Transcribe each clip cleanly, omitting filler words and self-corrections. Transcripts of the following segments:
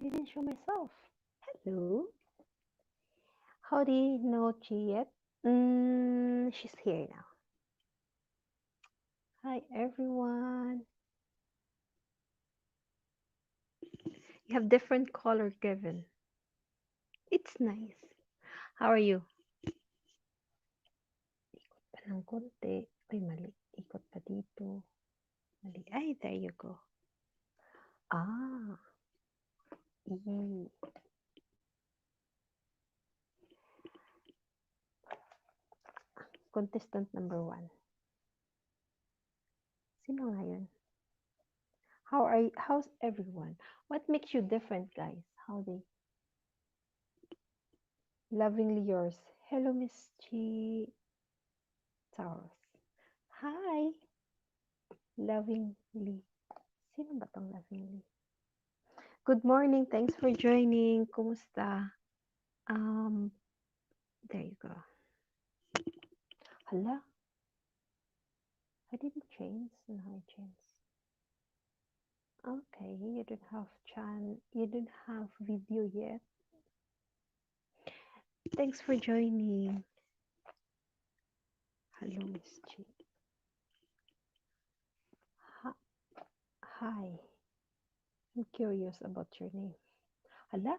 Didn't show myself. Hello. Howdy, no Chi yet? She's here now. Hi, everyone. You have different color, Kevin. It's nice. How are you? Ikot pa ng konti. Ay, mali. Ikot pa dito. Mali. Ay, there you go. Ah. Contestant number 1. Sino nga yun? How's everyone? What makes you different, guys? How they? Lovingly yours. Hello, Miss Chi. Taurus. Hi. Lovingly. Sino ba tong lovingly? Good morning. Thanks for joining. Kumusta? There you go. Hala. I didn't change. No, I changed. Okay, you don't have video yet. Thanks for joining. Hello, Miss Chi. Hi. I'm curious about your name. Hala?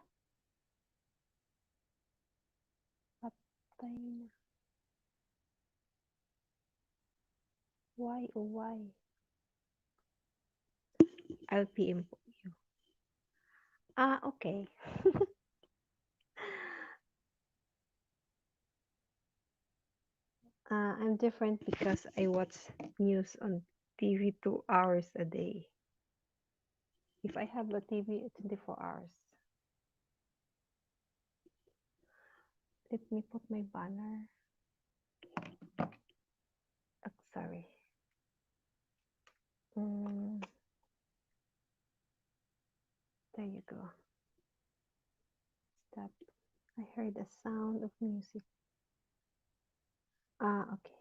Patay na. Why, oh why? I'll PM you. Okay. I'm different because I watch news on TV 2 hours a day. If I have a TV, 24 hours. Let me put my banner. Oh, sorry. There you go. Stop. I heard the sound of music. Okay.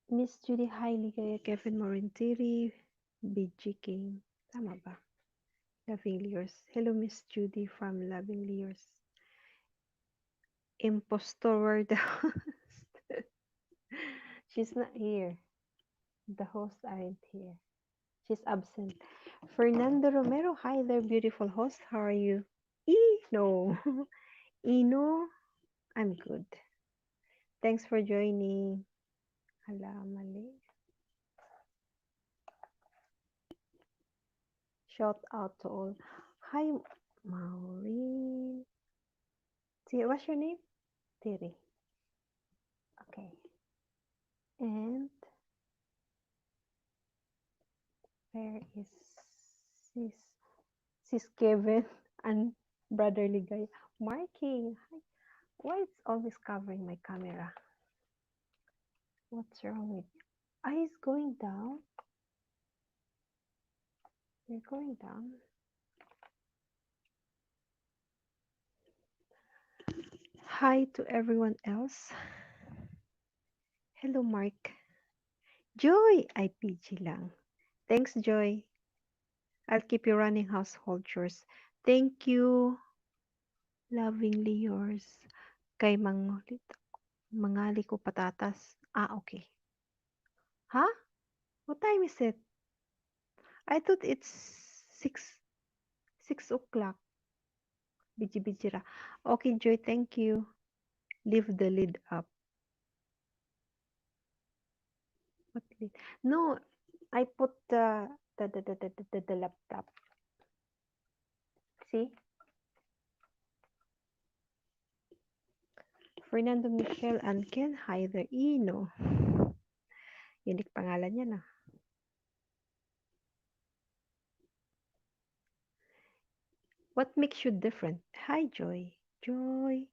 Miss Judy Hailey, kaya Kevin Morintiri, BG King. Tama ba? Lovingly yours. Hello, Miss Judy from Lovingly yours. Impostor the host. She's not here. The hosts aren't here. She's absent. Fernando Romero, hi there, beautiful host. How are you? No. Ino, I'm good. Thanks for joining. Hala, mali. Shout out to all. Hi, Maureen. What's your name? Tiri. Okay. And where is sis Kevin and brotherly guy? Marking. Hi. Why it's always covering my camera? What's wrong with you? He's going down. You're going down. Hi to everyone else. Hello, Mark. Joy! IPG lang. Thanks, Joy. I'll keep you running household chores. Thank you. Lovingly yours. Kay mangali ko patatas. Okay. Huh? What time is it? I thought it's 6 o'clock. Biji-bijira. Okay, Joy, thank you. Leave the lid up. What lid? No, I put the laptop. See? Fernando Michelle and Ken Hyder Ino. Unique pangalan niya na. What makes you different? Hi, Joy. Joy.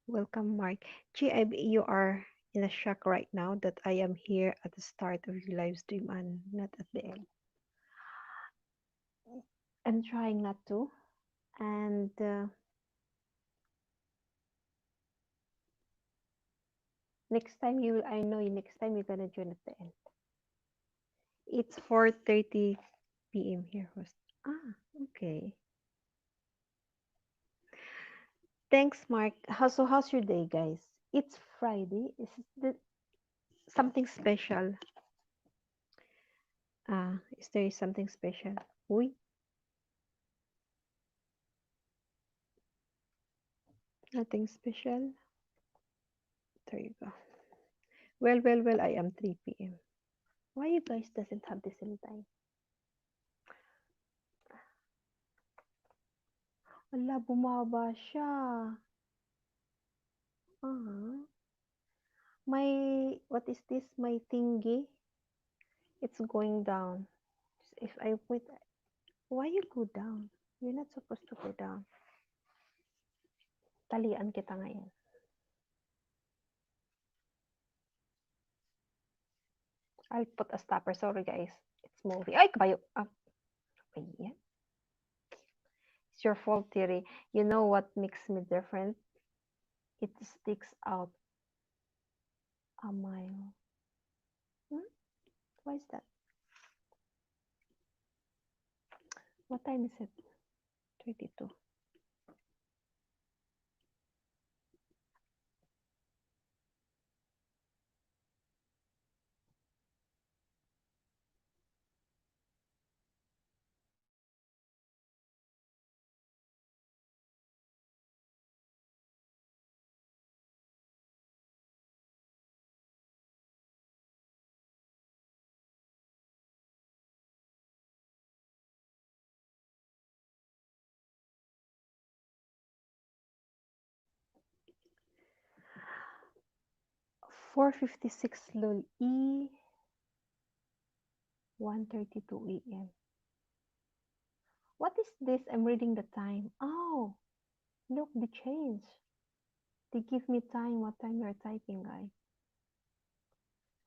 Welcome, Mark. You are in a shock right now that I am here at the start of your live stream and not at the end. I'm trying not to. And Next time you, I know you. Next time you're gonna join at the end. It's 4:30 p.m. here, host. Ah, okay. Thanks, Mark. How's your day, guys? It's Friday. Something special? Is there something special? We Nothing special. There you go. Well. I am 3 p.m. Why you guys doesn't have the same time? Wala, bumaba siya. Ah, what is this? My thingy? It's going down. If I wait, why you go down? You're not supposed to go down. Talian kita ngayon. I'll put a stopper. Sorry, guys. It's moving. Ay, kabayo. Ayan. It's your fault, Thierry. You know what makes me different? It sticks out a mile. Hmm? Why is that? What time is it? 22. .456 lol. 1:32 a.m. What is this? I'm reading the time. Oh, look, they change. They give me time, what time you're typing, guys.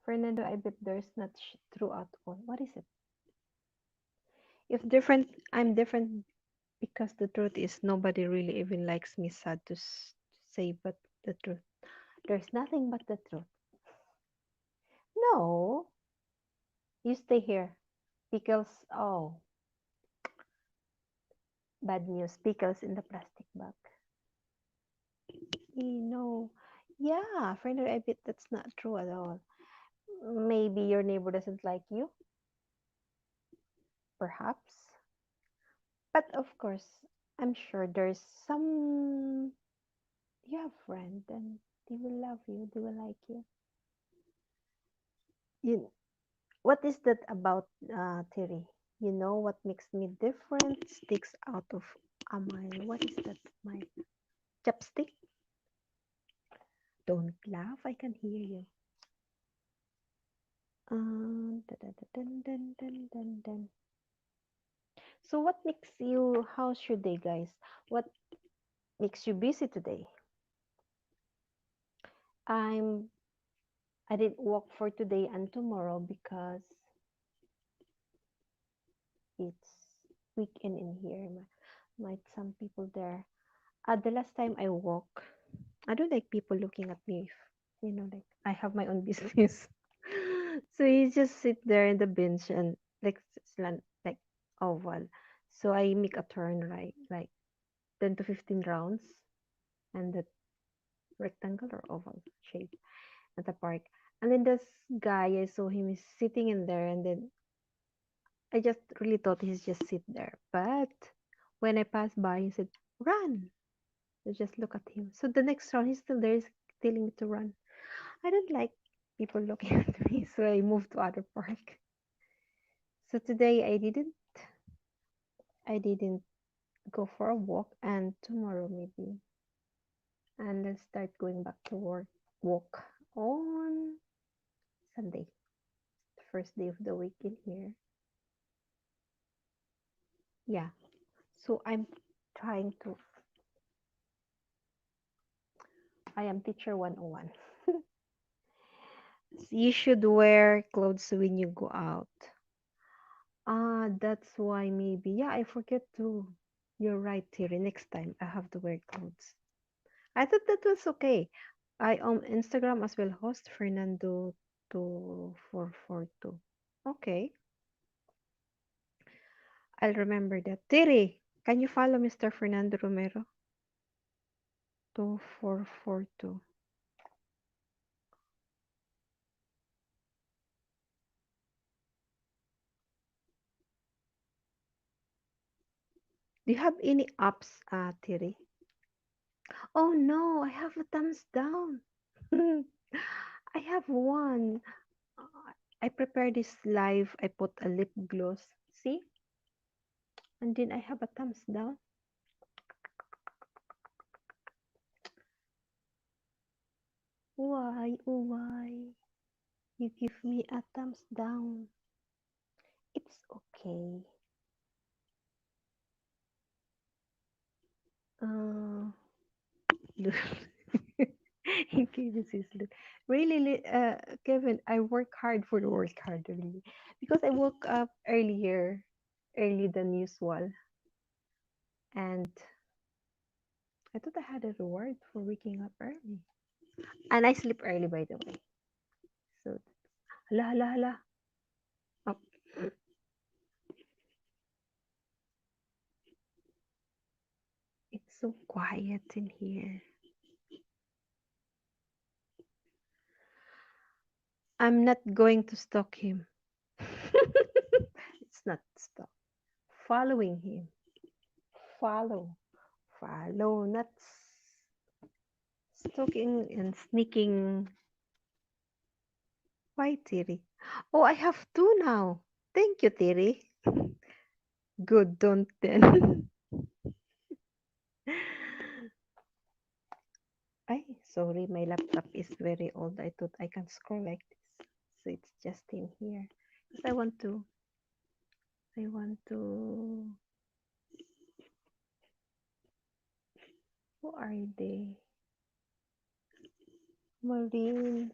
Fernando, I bet there's not throughout all. What is it? If different, I'm different because the truth is nobody really even likes me. Sad to say, but the truth. There's nothing but the truth. No, you stay here. Pickles. Oh, bad news. Pickles in the plastic bag. No. Yeah, Fernando, I bet that's not true at all. Maybe your neighbor doesn't like you, perhaps. But of course, I'm sure there's some you have friend and they will love you, they will like you. You what is that about Terry? You know what makes me different? Sticks out of a mile. What is that smile? Chapstick? Don't laugh, I can hear you. Dun, dun, dun, dun, dun, dun, dun. So what makes you how's your day, guys? What makes you busy today? I'm I didn't work for today and tomorrow because it's weekend in here. Might some people there. The last time I walk, I don't like people looking at me. If, like I have my own business. So you just sit there in the bench and like oval. So I make a turn right, like 10 to 15 rounds, and the rectangle or oval shape at the park. And then this guy, I saw him is sitting in there, and then I just really thought he's just sit there. But when I passed by, he said, "Run!" I just look at him. So the next round, he's still there, he's telling me to run. I don't like people looking at me, so I moved to other park. So today I didn't go for a walk, and tomorrow maybe, and then start going back to work. Walk on Sunday, the first day of the week in here. Yeah. So trying to. I am teacher 101. You should wear clothes when you go out. That's why maybe. Yeah, I forget to. You're right, Terry. Next time I have to wear clothes. I thought that was okay. I on Instagram as well, host Fernando 2442. Okay, I'll remember that. Tiri, can you follow Mr. Fernando Romero 2442? Do you have any apps, Tiri? Oh no, I have a thumbs down. I have one. Uh, I prepared this live. I put a lip gloss. See? And then I have a thumbs down. Why? Oh, why? You give me a thumbs down. It's okay. Uh, look. Okay, this is really, Kevin. I work hard for the work hard really because I woke up early than usual, and I thought I had a reward for waking up early, and I sleep early by the way. So, hala, hala, hala. Oh, it's so quiet in here. I'm not going to stalk him. It's not stalk. Following him. Follow. Follow, not stalking and sneaking. Why, Tiri? Oh, I have two now. Thank you, Tiri. Good, don't then. Ay, sorry, my laptop is very old. I thought I can scroll like this. So it's just in here. 'Cause I want to, who are they? Maureen,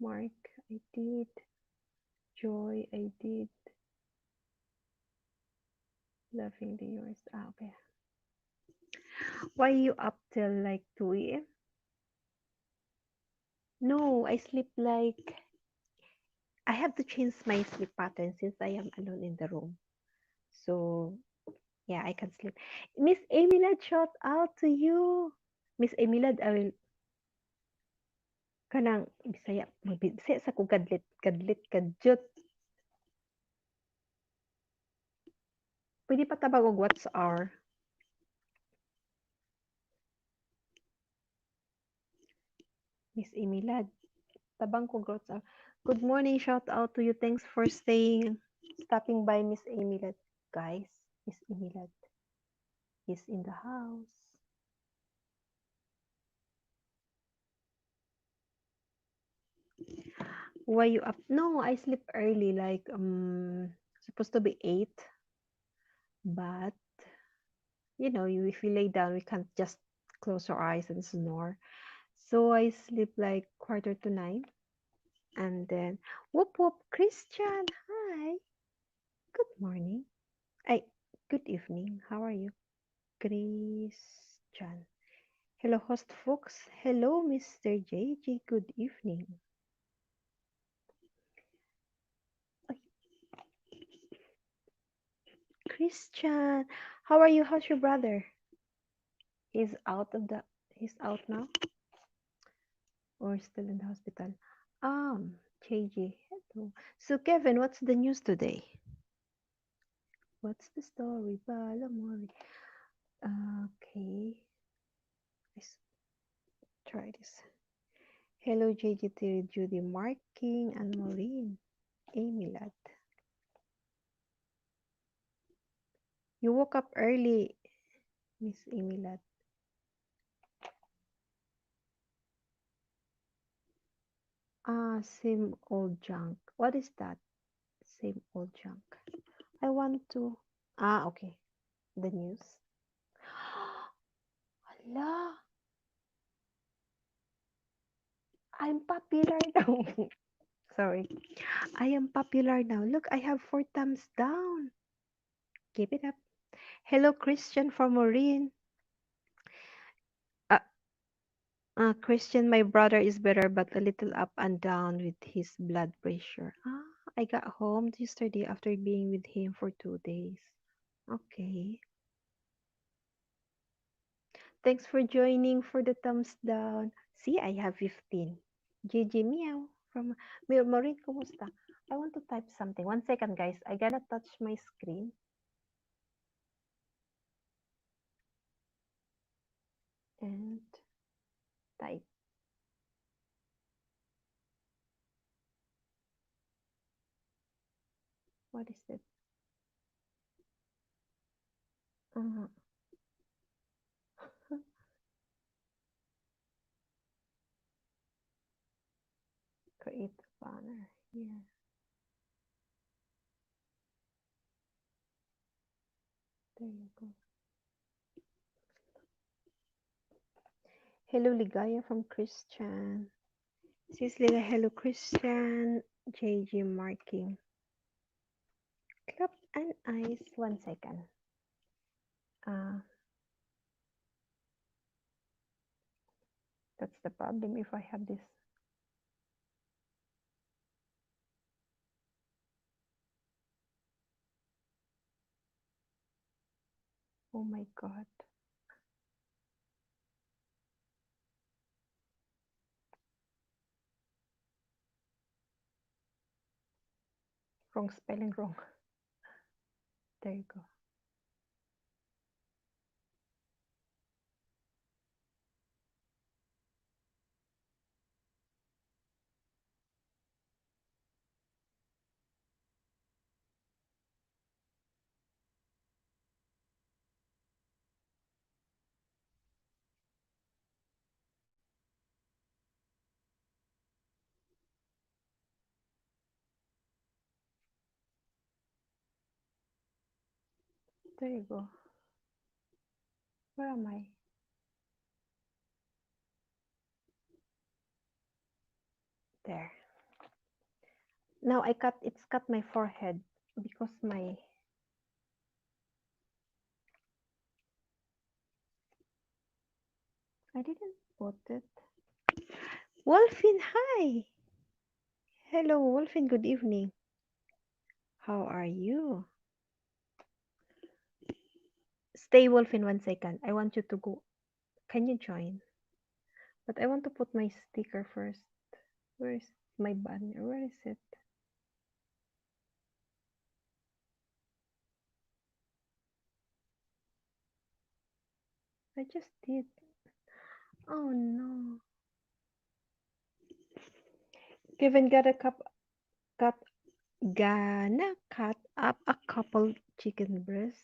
Mark, I did. Joy, I did. Loving the yours. Ah, okay. Why you up till like 2 a.m.? No, I sleep like I have to change my sleep pattern since I am alone in the room. So yeah, I can sleep. Miss Emilad, shout out to you. Miss Emilad, I will kanang Bisaya magbisaya sa ko kadlit kadlit kadyot. Pwede pa tabag og what's our Miss Emilad. Tabang ko what's our. Good morning, shout out to you. Thanks for stopping by, Miss Emilad. Guys, Miss Emilad is in the house. Why you up? No, I sleep early, like supposed to be 8, but if you lay down, we can't just close our eyes and snore. So I sleep like quarter to 9, and then whoop whoop, Christian, hi, good morning. I Good evening. How are you, Christian? Hello, host folks. Hello, Mr. JJ. Good evening. Ay, Christian, how are you? How's your brother? He's out of the. He's out now, or still in the hospital? JJ. Hello. So, Kevin, what's the news today? What's the story? Balamori. Okay. Let's try this. Hello, JJ, Judy, Marking, and Maureen. Amy Lad. You woke up early, Miss Amy Lad. Same old junk. What is that? Same old junk. I want to. Okay. The news. Hala, I'm popular now. Sorry. I am popular now. Look, I have 4 thumbs down. Keep it up. Hello, Christian from Maureen. Uh, Christian, my brother is better, but a little up and down with his blood pressure. I got home yesterday after being with him for 2 days. Okay. Thanks for joining for the thumbs down. See, I have 15. GG Meow from Maureen, kumusta? I want to type something. 1 second, guys. I gotta touch my screen and type. What is it? Uh, create banner here. There you go. Hello, Ligaya from Christian. Sis Lila, hello, Christian. JG marking. Clap and eyes. 1 second. Uh, that's the problem if I have this. Oh my god. Wrong spelling, wrong. There you go. There you go. Where am I? There. Now it's cut my forehead because I didn't put it. Wolfin, hi. Hello, Wolfin, good evening. How are you? Stay, Wolfin, 1 second. I want you to go. Can you join? But I want to put my sticker first. Where is my banner? Where is it? I just did. Oh no. Kevin got a cut gonna cut up a couple chicken breast.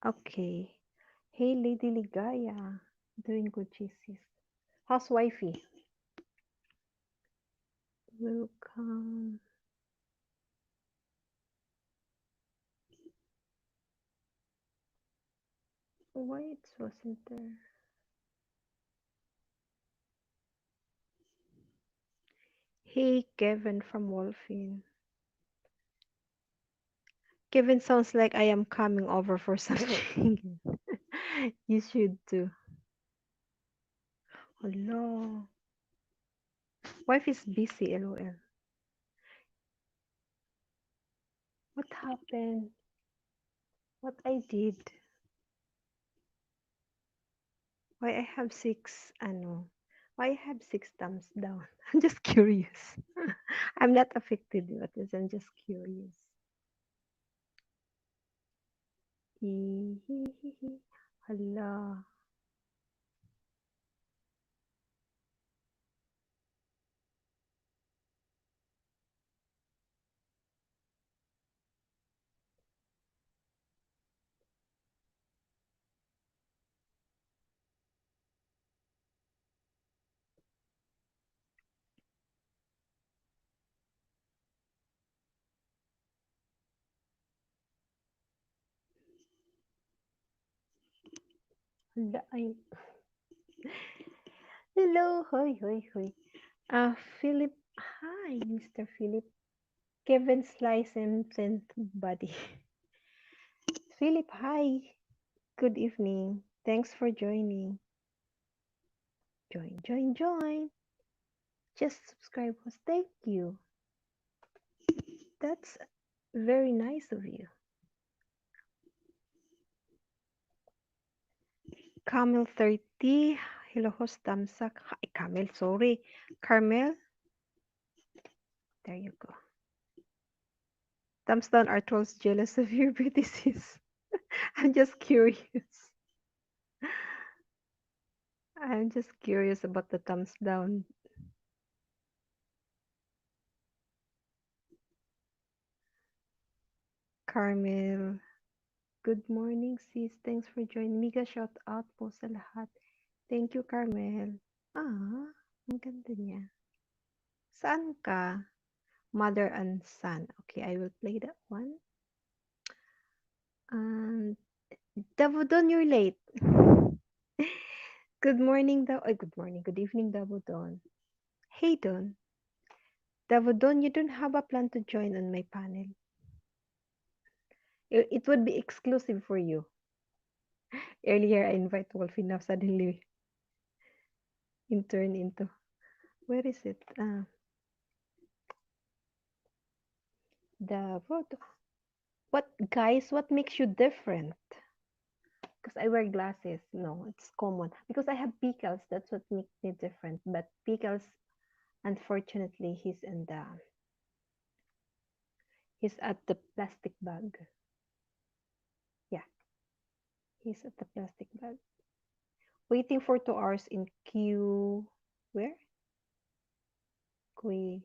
Okay. Hey, Lady Ligaya. Doing good, Jesus. How's wifey? Welcome. Why it wasn't there? Hey, Kevin from Wolfin. Kevin sounds like I am coming over for something. You should too. Hello. Wife is busy, lol. What happened? What I did? Why I have six, why I have six thumbs down? I'm just curious. I'm not affected with this. I'm just curious. Hee hee hee hee. Hala. Hala. Ay. Hello. Hoy, hoy, hoy. Philip. Hi, Mr. Philip. Kevin Slice and Buddy. Philip, hi. Good evening. Thanks for joining. Join. Just subscribe us. Thank you. That's very nice of you. Camel 30. Hello, host Tamsak. Hi, Camel. Sorry. Carmel. There you go. Thumbs down are trolls jealous of your beauties. I'm just curious. I'm just curious about the thumbs down. Carmel. Good morning, sis. Thanks for joining. Mega shout out po sa lahat. Thank you, Carmel. Ah, ang ganda niya. Saan ka? Mother and son. Okay, I will play that one. And Davudon, you're late. Good morning, good morning. Good evening, Davudon. Hey, Don. Davudon, you don't have a plan to join on my panel. It would be exclusive for you. Earlier, I invite Wolfie. Now suddenly, it turned into. Where is it? Davudon. What, guys? What makes you different? Because I wear glasses. No, it's common. Because I have Pickles. That's what makes me different. But Pickles, unfortunately, he's at the plastic bag. Yeah, he's at the plastic bag. Waiting for 2 hours in queue. Where? Queue.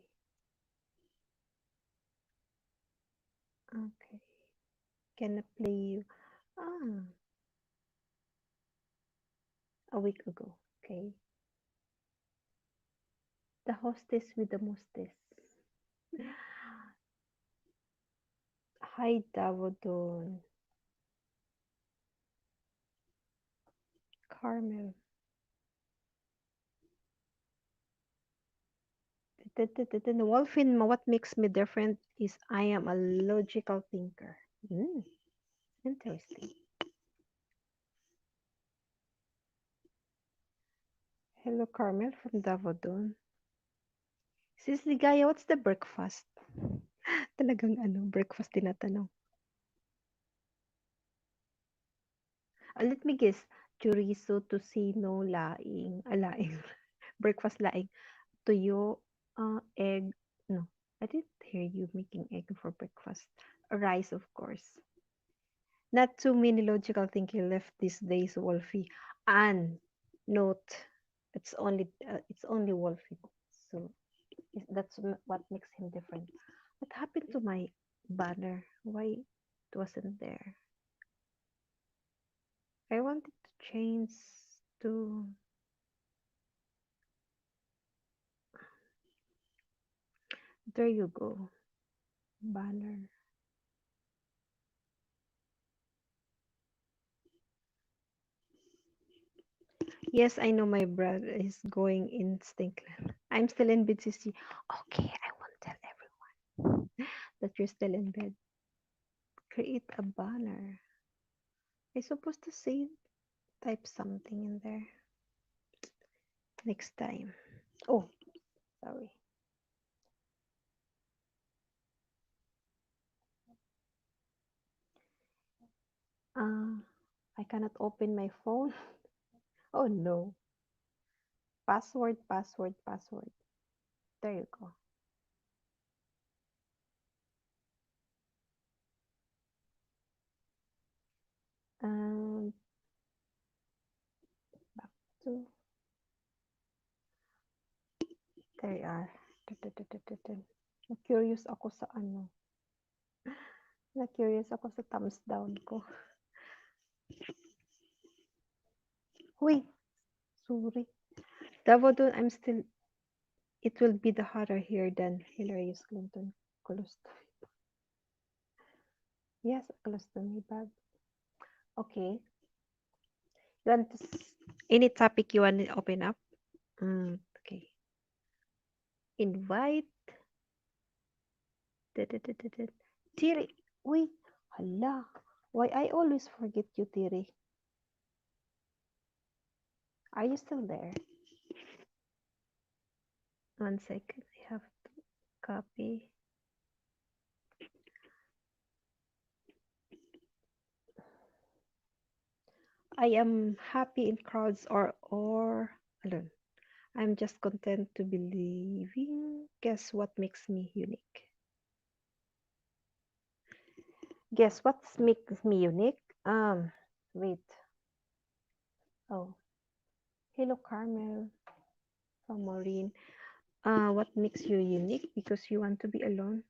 Okay. Can I play you? Ah, a week ago. Okay. The hostess with the mostess. Hi, Davodon. Carmel. Wolfin, what makes me different is I am a logical thinker. Interesting. Hello, Carmel from Davodon. Sis Ligaya, what's the breakfast? Talagang breakfast tinatanong. Let me guess. Chorizo, tocino, laing, laing. Breakfast laing. Tuyo, egg. No, I didn't hear you making egg for breakfast. Rice, of course. Not too many logical thinking left these days, Wolfie. And note, it's only Wolfie. So that's what makes him different. What happened to my banner? Why it wasn't there? I wanted to change to. There you go. Banner. Yes, I know my brother is going in Stinkland. I'm still in BCC. Okay, I won't tell everyone that you're still in bed. Create a banner. I'm supposed to say type something in there next time. Oh, sorry. I cannot open my phone. Oh no. Password. There you go. And back to there you are. Na-curious ako sa ano. Na-curious ako sa thumbs down ko. Wait, sorry. Davodon, I'm still, it will be the hotter here than Hillary Clinton. Colostomy. Yes, colostomy bag. Okay. You want to, any topic you want to open up? Okay. Invite. Tiri. Wait. Hala. Why I always forget you, Tiri? Are you still there? One second. I have to copy. I am happy in crowds or alone. I'm just content to be living. Guess what makes me unique? Guess what makes me unique? Wait. Oh, hello, Carmel from Maureen. What makes you unique? Because you want to be alone.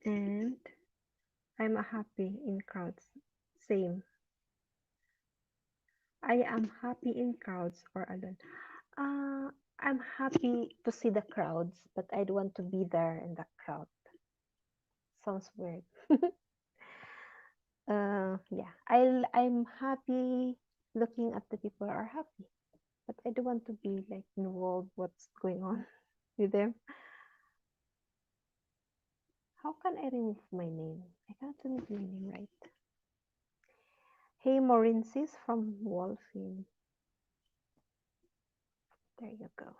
And I'm a happy in crowds. Same. I am happy in crowds or alone. I'm happy to see the crowds, but I don't want to be there in the crowd. Sounds weird. Yeah. I'm happy looking at the people are happy, but I don't want to be like involved what's going on with them. How can I remove my name? I can't remove my name, right? Hey, Maureen sis from Wolfin. There you go.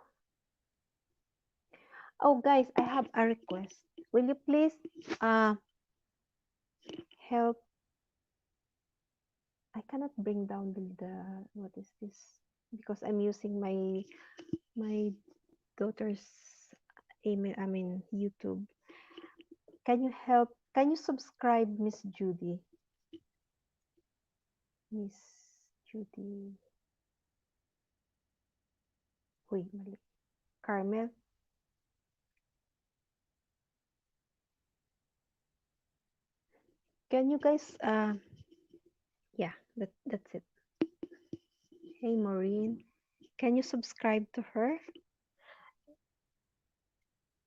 Oh, guys, I have a request. Will you please uh help? I cannot bring down the what is this? Because I'm using my daughter's email. I mean YouTube. Can you help? Can you subscribe, Miss Judy? Miss Judy. Uy, mali. Carmel. Can you guys? Yeah, that's it. Hey, Maureen. Can you subscribe to her?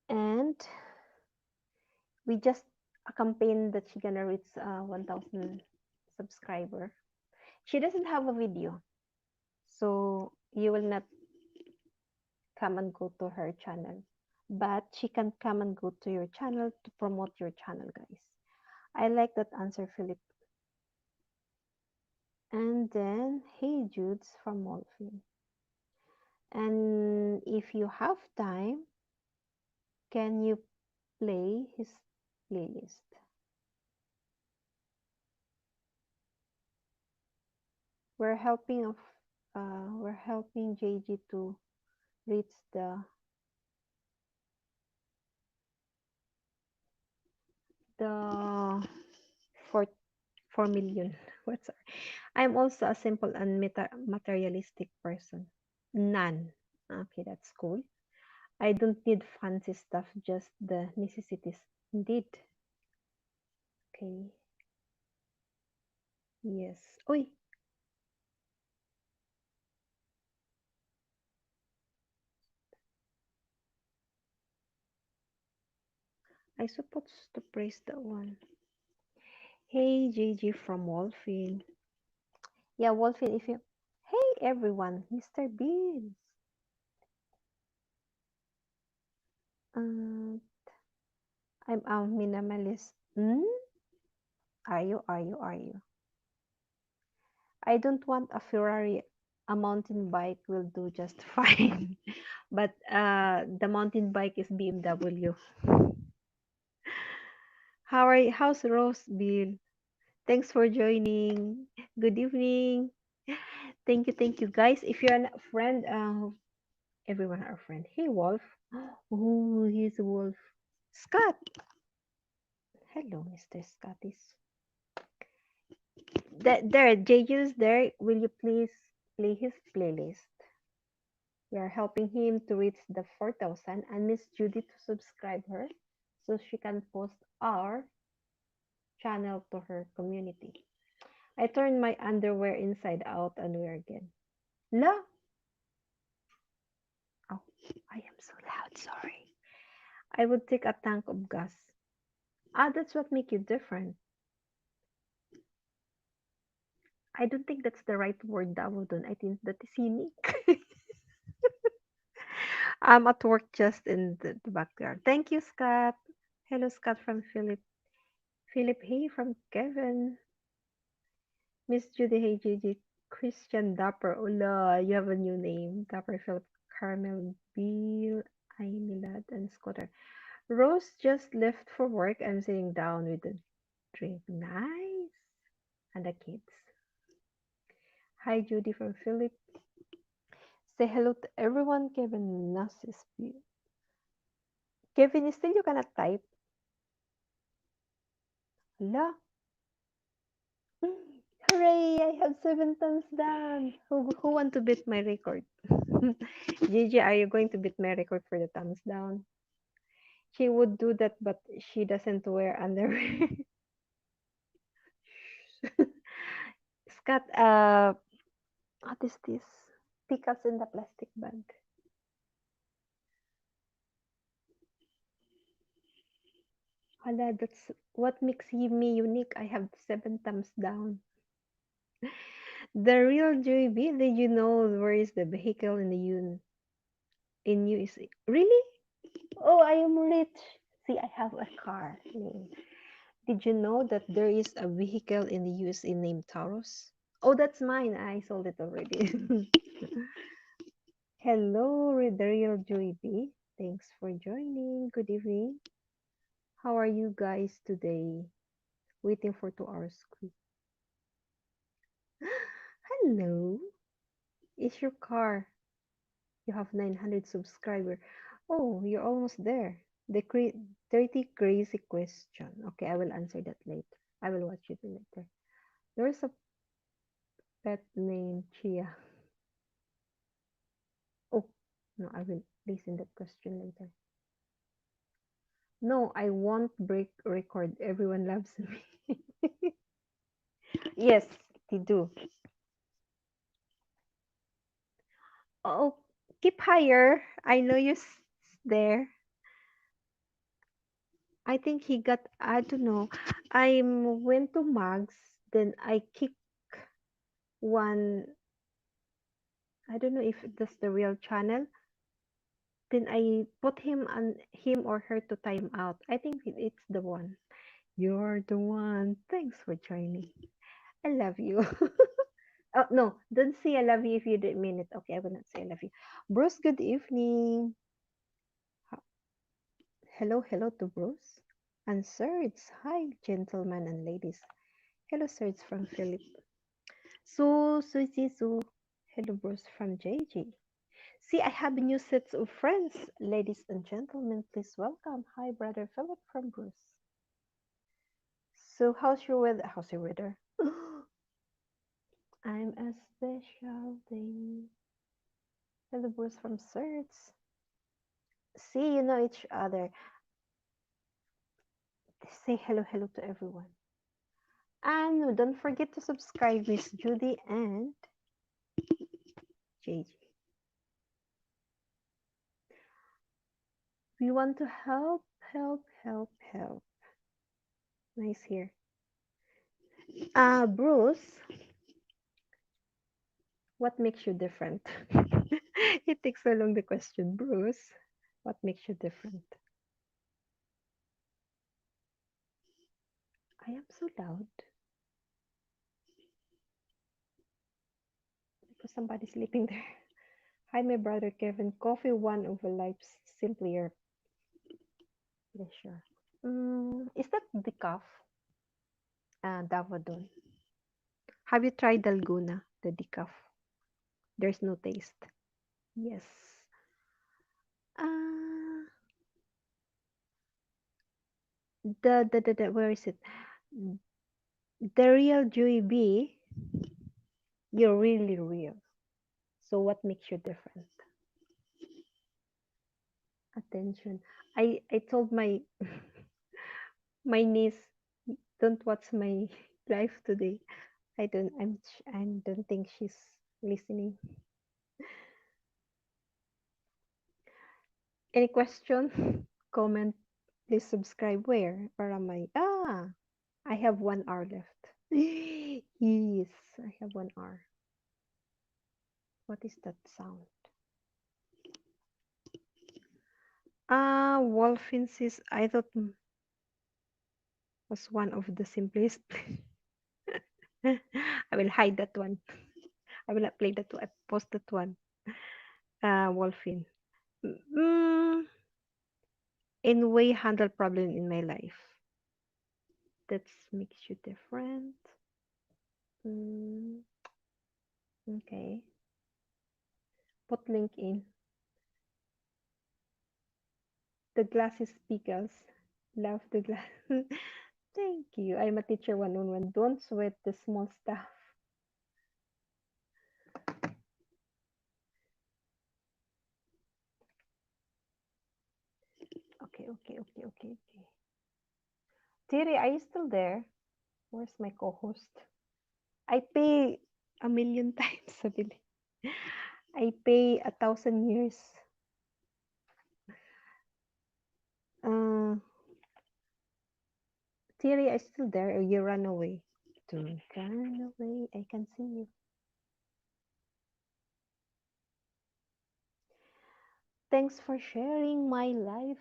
And we just a campaign that she gonna reach 1,000 subscriber. She doesn't have a video, so you will not come and go to her channel, but she can come and go to your channel to promote your channel, guys. I like that answer, Philip. And then, hey, Jude's from Wolfie. And if you have time, can you play his playlist? We're helping of we're helping JG to reach the 4 million. What's I'm also a simple and materialistic person. None. Okay, that's cool. I don't need fancy stuff, just the necessities. Indeed. Okay. Yes. Uy, I supposed to praise that one. Hey, JG from Wolfin. Yeah, Wolfin, if you. Hey, everyone, Mr. Beans. Uh, I'm a minimalist. Hmm? Are you? Are you? Are you? I don't want a Ferrari. A mountain bike will do just fine. But the mountain bike is BMW. How's Rose Bill? Thanks for joining. Good evening. Thank you, guys. If you're a friend, everyone are a friend. Hey, Wolf. Oh, he's a wolf. Scott. Hello, Mr. Scottis. There, JU's there. Will you please play his playlist? We are helping him to reach the 4,000 and Miss Judy to subscribe her so she can post our channel to her community. I turned my underwear inside out and wear again. La! Oh, I am so loud, sorry. I would take a tank of gas. Ah, that's what make you different. I don't think that's the right word, Davodon. I think that is unique. I'm at work just in the backyard. Thank you, Scott. Hello, Scott from Philip. Philip, hey, from Kevin. Miss Judy, hey, Gigi. Christian Dapper. Ola, you have a new name. Dapper Philip Carmel Bill Aimilad and Scooter. Rose just left for work. I'm sitting down with a drink. Nice. And the kids. Hi, Judy from Philip. Say hello to everyone. Kevin Nassis. Kevin, still you cannot type. Hala. Hooray! I have 7 thumbs down. Who want to beat my record? Gigi, are you going to beat my record for the thumbs down? She would do that, but she doesn't wear underwear. Scott, what is this? Pickles in the plastic bag. Hala, that's what makes me unique. I have 7 thumbs down. The real JB, did you know where is the vehicle in the in USA? Really? Oh, I am rich. See, I have a car. Did you know that there is a vehicle in the USA named Taurus? Oh, that's mine. I sold it already. Hello, the real Joey B. Thanks for joining. Good evening. How are you guys today? Waiting for 2 hours. Hello. It's your car. You have 900 subscribers. Oh, you're almost there. The 30 crazy question. Okay, I will answer that later. I will watch it later. There's a pet named Chia. Oh, no, I will listen that question later. No, I won't break record. Everyone loves me. Yes, they do. Oh, keep higher. I know you there. I think he got, I don't know. I went to Mags, then I kick one, I don't know if that's the real channel. Then I put him or her to time out. I think it's the one. You're the one. Thanks for joining. I love you. Oh, no, don't say I love you if you didn't mean it. Okay, I will not say I love you. Bruce, good evening. Hello, hello to Bruce. And Serge. Hi, gentlemen and ladies. Hello, Serge from Philip. Susie, Sue. Hello, Bruce from JG. See, I have new sets of friends. Ladies and gentlemen, please welcome. Hi, brother Philip from Bruce. So, how's your weather? How's your weather? I'm a special day. Hello, Bruce from Serge. See, you know each other. Say hello, hello to everyone. And don't forget to subscribe, Miss Judy and JJ. We want to help, help, help, help. Nice here. Bruce, what makes you different? It takes so long the question, Bruce. What makes you different? I am so loud because somebody's sleeping there. Hi, my brother Kevin. Coffee, one of a life's simpler pleasure. Is that decaf? Davadon. Have you tried Dalgona, the decaf? There's no taste. Yes. Uh, the where is it? The real Joey B, you're really real. So what makes you different? Attention. I told my my niece, don't watch my live today. I don't think she's listening. Any question? Comment. Please subscribe. Where? Where am I? I have 1 hour left. Yes, I have 1 hour. What is that sound? Wolfensis. I thought was one of the simplest. I will hide that one. I will not play that one. I post that one. Wolfin. Mm, in way handle problem in my life. That makes you different. Mm, okay. Put link in. The glass is pickles. Love the glass. Thank you. I'm a teacher 101. Don't sweat the small stuff. Okay, okay, okay, okay, okay. Terry, are you still there? Where's my co-host? I pay a million times, sabili. I pay 1,000 years. Uh, Terry, are you still there or you run away? Don't run away. I can see you. Thanks for sharing my life.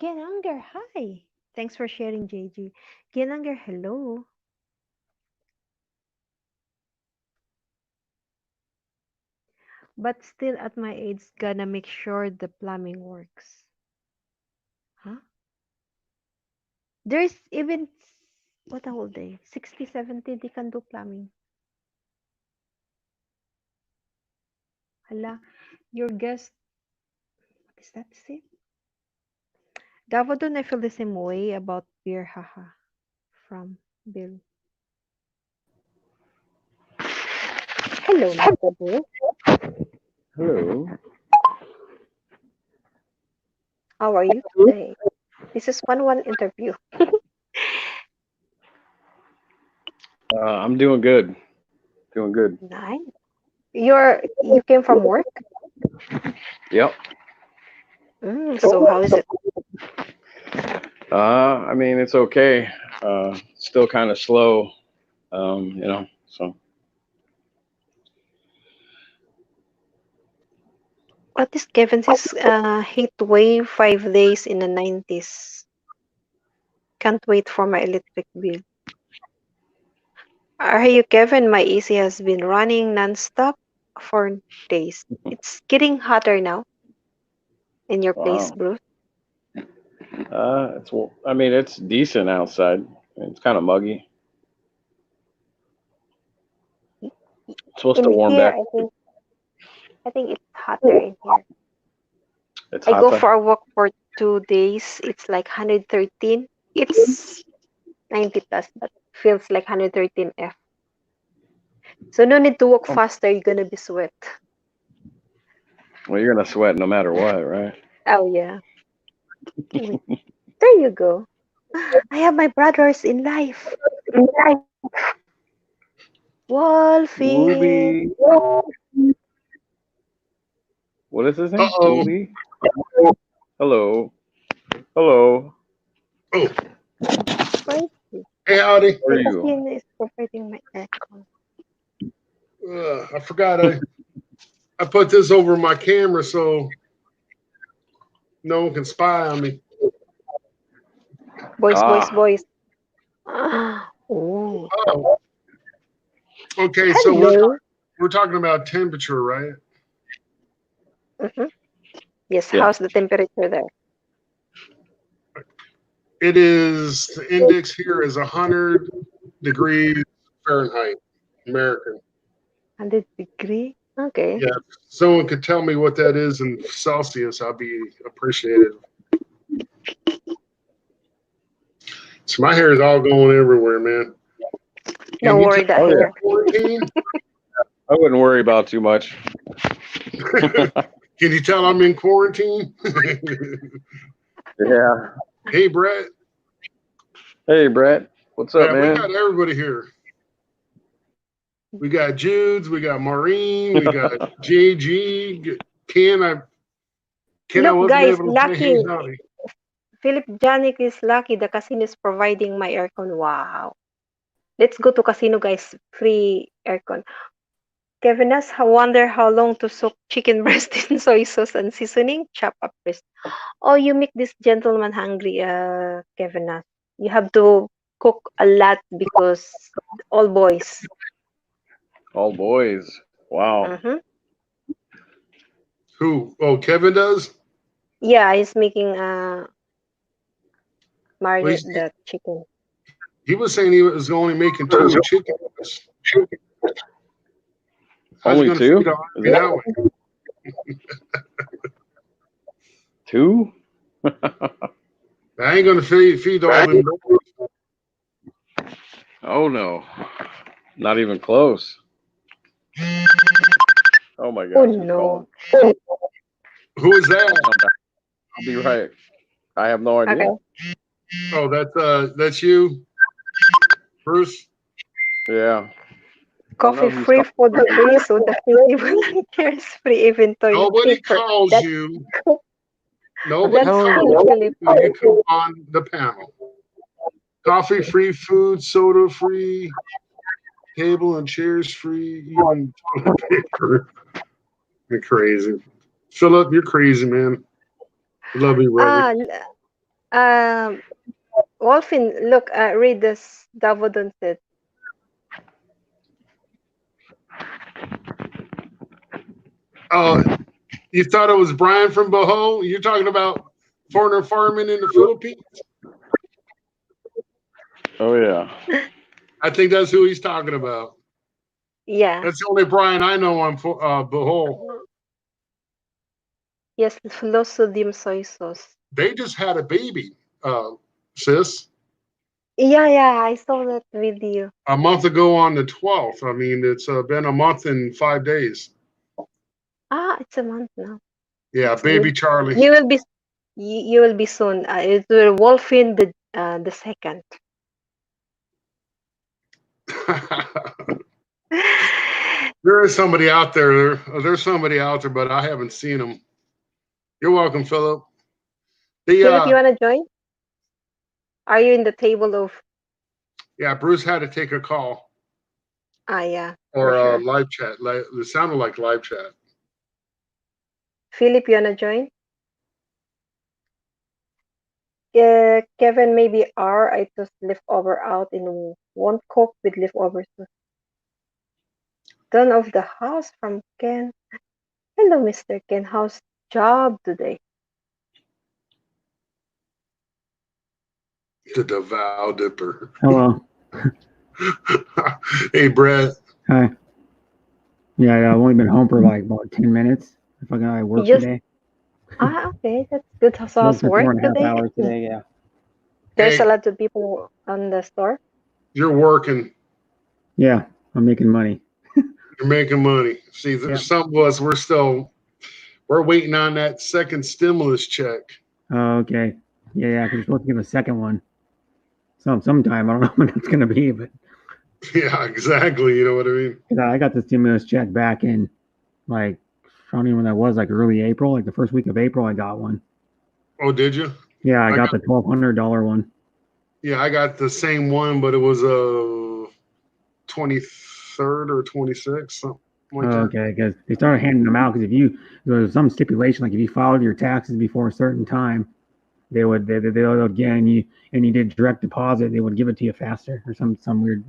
Genanger, hi. Thanks for sharing, JG. Genanger, hello. But still at my age, gonna make sure the plumbing works. Huh? There's even, what a whole day? 60, 70, they can do plumbing. Hala, your guest, what is that? See? Davao, I feel the same way about beer, haha. From Bill. Hello, Mr. Bill. Hello. How are you today? This is one interview. I'm doing good. Doing good. Nice. You came from work? Yep. So how is it? I mean, it's okay. Still kind of slow. So What is Kevin's heat wave 5 days in the 90s? Can't wait for my electric bill. Are you, Kevin? My AC has been running nonstop for days. It's getting hotter now in your place, wow. Bruce. I mean, it's decent outside. It's kind of muggy. It's supposed to In warm here, back. I think it's hotter in here. It's I go hotter. for a walk for 2 days. It's like 113. It's 90 plus, but feels like 113 F. So no need to walk Oh, faster. You're gonna be sweat. well, you're gonna sweat no matter what, right? Oh yeah. Wait, there you go. I have my brothers in life. Wolfie. Wooly. What is his name? Uh-oh. Wooly. Hello. Hello. Oh, Where is he? hey, Howdy. How are Because you? he is operating my aircon. I forgot I put this over my camera so no one can spy on me. Boys, boys, Ah. boys. Oh, Oh, okay. So hello. we're talking about temperature, right? Mhm. Yes, Yeah. how's the temperature there? It is the index here is 100 degrees Fahrenheit, American. 100 degree? Okay. Yeah, if someone could tell me what that is in Celsius, I'd be appreciated. So my hair is all going everywhere, man. Can Don't you tell worry, the Oh I'm in yeah. hair. quarantine? I wouldn't worry about too much. Can you tell I'm in quarantine? Yeah. Hey, Brett. Hey, Brett. What's up, We got man? everybody here. We got Judes, we got Maureen, we got JG, Ken. I Look, wasn't guys, able to say lucky. hey howdy. Philip Janik is lucky. The casino is providing my aircon. Wow. Let's go to casino, guys. Free aircon. Kevin asks, I wonder how long to soak chicken breast in soy sauce and seasoning. Chop up breast. Oh, you make this gentleman hungry, Kevin asks. You have to. cook a lot because all boys. All boys. Wow. Hmm. Who? Oh, Kevin does? Yeah, he's making Well, Margaret the chicken. he was saying he was only making 2 chickens. How's he Only going to 2? feed all Is that that way? 2? I ain't going to feed all them. Oh no. Not even close. Oh my Oh gosh, who's no. calling? Who is that? I'll be right. I have no idea. Okay. Oh, that's you, Bruce. Yeah. I don't Coffee know who's free, food free, soda free, volunteers free, even toilet Nobody paper. calls That's you. What the Nobody hell is calls that? Philip. you. You come on the panel. Coffee free, food, soda free, table and chairs free, even toilet paper. You're crazy. Philip, you're crazy, man. Love you, brother. Um, Wolfin, look, read this. Davodon said, Oh, you thought it was Brian from Boho? You're talking about foreigner farming in the Philippines? Oh yeah. I think that's who he's talking about. yeah, That's the only Brian I know on Boho. yes, low sodium soy sauce. They just had a baby, sis, Yeah, I saw that video. a month ago on the 12th. I mean, it's been a month and 5 days. It's a month now. Yeah, That's baby good. Charlie. You will be, you will be soon. It will Wolfin the second. There is somebody out there. There's somebody out there, but I haven't seen him. You're welcome, Philip. Philip, you The wanna join? Are you in the table of? yeah, Bruce had to take a call Yeah, or for sure. live chat. It sounded like live chat. Philip, you wanna join? Kevin, maybe I just leftover out in one cook with leftovers. Done of the house from Ken. Hello, Mr. Ken. How's job today? The Devout Dipper. Hello. Hey, Brett. Hi. Yeah, I've only been home for like about 10 minutes. If I work Just today. okay, that's good. So how's Worked for work 4.5 today? hours today, yeah. There's a Hey, lot of people on the store. you're working. Yeah, I'm making money. You're making money. See, Yeah. there's some of us. We're waiting on that second stimulus check. Oh, okay. Yeah, because you're supposed to give a second one. Sometime. I don't know when it's gonna be, but Yeah, exactly. You know what I mean? 'cause I got the stimulus check back in like I don't even know when that was, like early April, like the first week of April I got one. Oh, did you? Yeah, I got the $1,200 one. Yeah, I got the same one, but it was a 23rd or 26th, something like that. Okay, because they started handing them out because there was some stipulation, like if you filed your taxes before a certain time, they would again you did direct deposit, they would give it to you faster or some weird.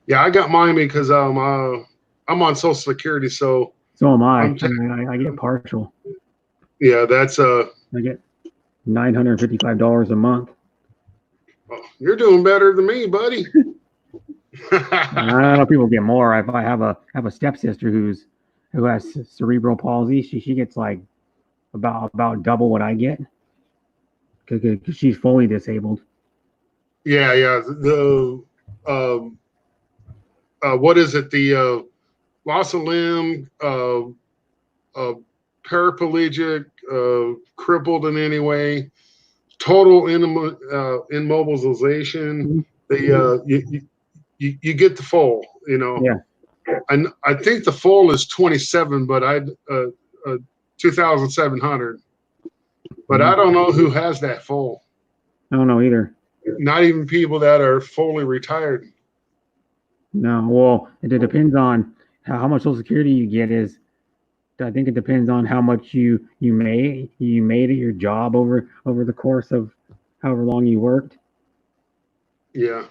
Yeah, I got mine because I'm on Social Security, so So am I. I'm I get partial. yeah, that's I get $955 a month. you're doing better than me, buddy. I know people get more. I have a stepsister who has cerebral palsy. She gets like about double what I get because she's fully disabled. Yeah. The what is it? The loss of limb, paraplegic, crippled in any way, total immobilization. You get the full. You know. Yeah. And I think the full is 27, but 2,700. But I don't know who has that full. I don't know either. Not even people that are fully retired. No, well, it depends on how much Social Security you get. I think it depends on how much you made at your job over the course of however long you worked. Yeah.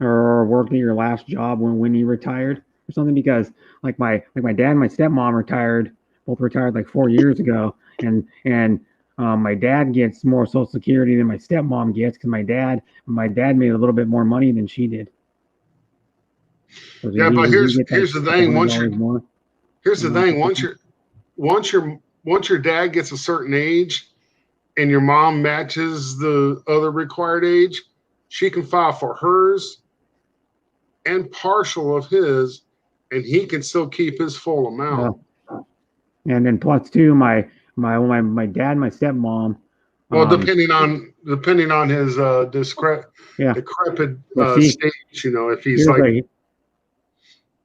or worked at your last job when you retired or something? Because my dad and my stepmom both retired like 4 years ago, and my dad gets more Social Security than my stepmom gets because my dad made a little bit more money than she did. So Yeah, but he here's gets like the thing. $100 more. Here's the thing. Once your dad gets a certain age, and your mom matches the other required age, she can file for hers and partial of his, and he can still keep his full amount. And then plus two, my dad and my stepmom. Well, depending on his decrepit stage, if he's like.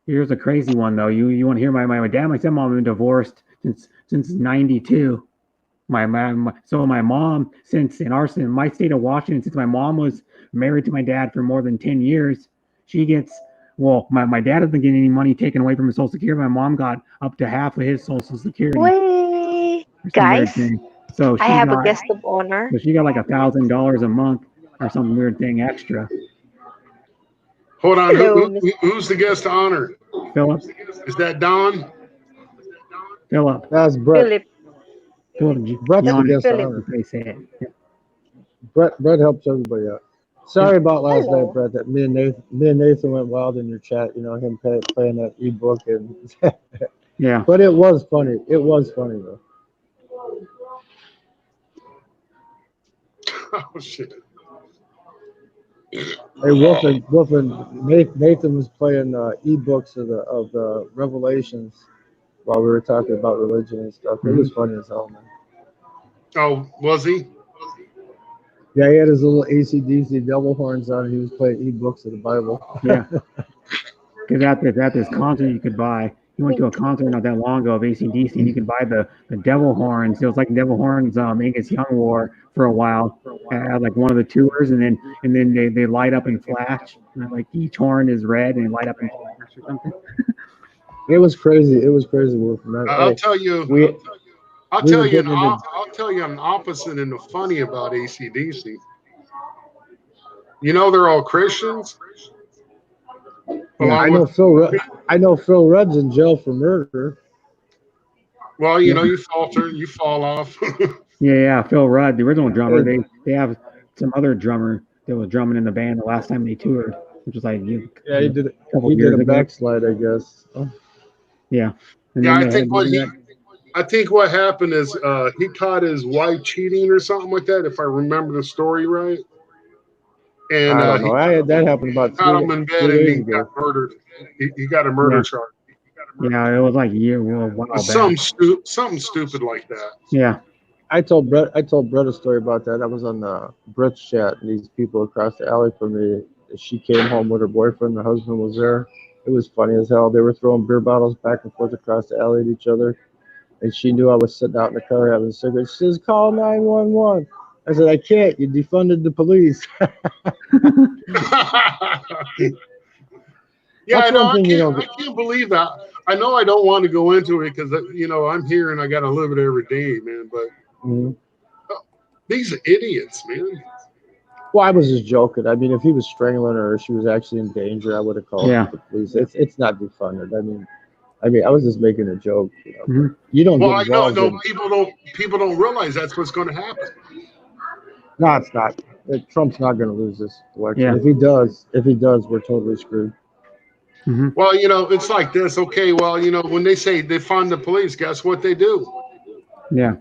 Here's a crazy one though. You want to hear my dad and my stepmom have been divorced since '92. My mom, since in my state of Washington, since my mom was married to my dad for more than 10 years, she gets, my dad doesn't get any money taken away from his Social Security. My mom got up to half of his Social Security. Wait, guys, so I have a guest of honor. So she got like $1,000 a month or some weird thing extra. Hold on, who's the guest of honor? Philip. Is that Don? Philip. That's Brett. Brett's the guest of honor. Brett helps everybody out. Sorry about last night, Brett. That me and Nathan went wild in your chat. Him playing that ebook and yeah. But it was funny. It was funny though. Oh shit. Hey, Nathan was playing ebooks of the Revelations while we were talking about religion and stuff. It was funny as hell, man. Oh, was he? Yeah, he had his little AC/DC devil horns on. He was playing ebooks of the Bible. Yeah. Because at this concert you could buy. He went to a concert not that long ago of AC/DC, and you could buy the devil horns. It was like devil horns Angus Young wore for a while at like one of the tours, and then they light up and flash. And like each horn is red and light up and flash or something. It was crazy. It was crazy. I'll tell you an opposite and the funny about AC/DC. They're all Christians. Yeah, I know Phil Rudd's in jail for murder. Well, you falter, you fall off. yeah, Phil Rudd, the original drummer. They have some other drummer that was drumming in the band the last time they toured, which was like he did a backslide, I guess. Oh. Yeah. I think what happened is he caught his wife cheating or something like that, if I remember the story right. And I don't know. I had that happen about 3 him in bed and he got murdered. He got a murder charge. Yeah, it was like a year or a while back. Something stupid like that. Yeah. I told Brett a story about that. I was on the Brett's chat, and these people across the alley from me, she came home with her boyfriend. The husband was there. It was funny as hell. They were throwing beer bottles back and forth across the alley at each other. And she knew I was sitting out in the car having a cigarette. She says, "Call 911." I said, "I can't. You defunded the police." Yeah, I can't believe that. I know I don't want to go into it because I'm here and I got to live it every day, man. But these idiots, man. Well, I was just joking. I mean, if he was strangling her or she was actually in danger, I would have called the police. It's not defunded. I mean, I was just making a joke. You don't. Well, I know. People don't realize that's what's going to happen. No, it's not. Trump's not going to lose this election. Yeah. If he does, we're totally screwed. Mm-hmm. Well, it's like this. Okay, well, when they say they fund the police, guess what they do? Yeah.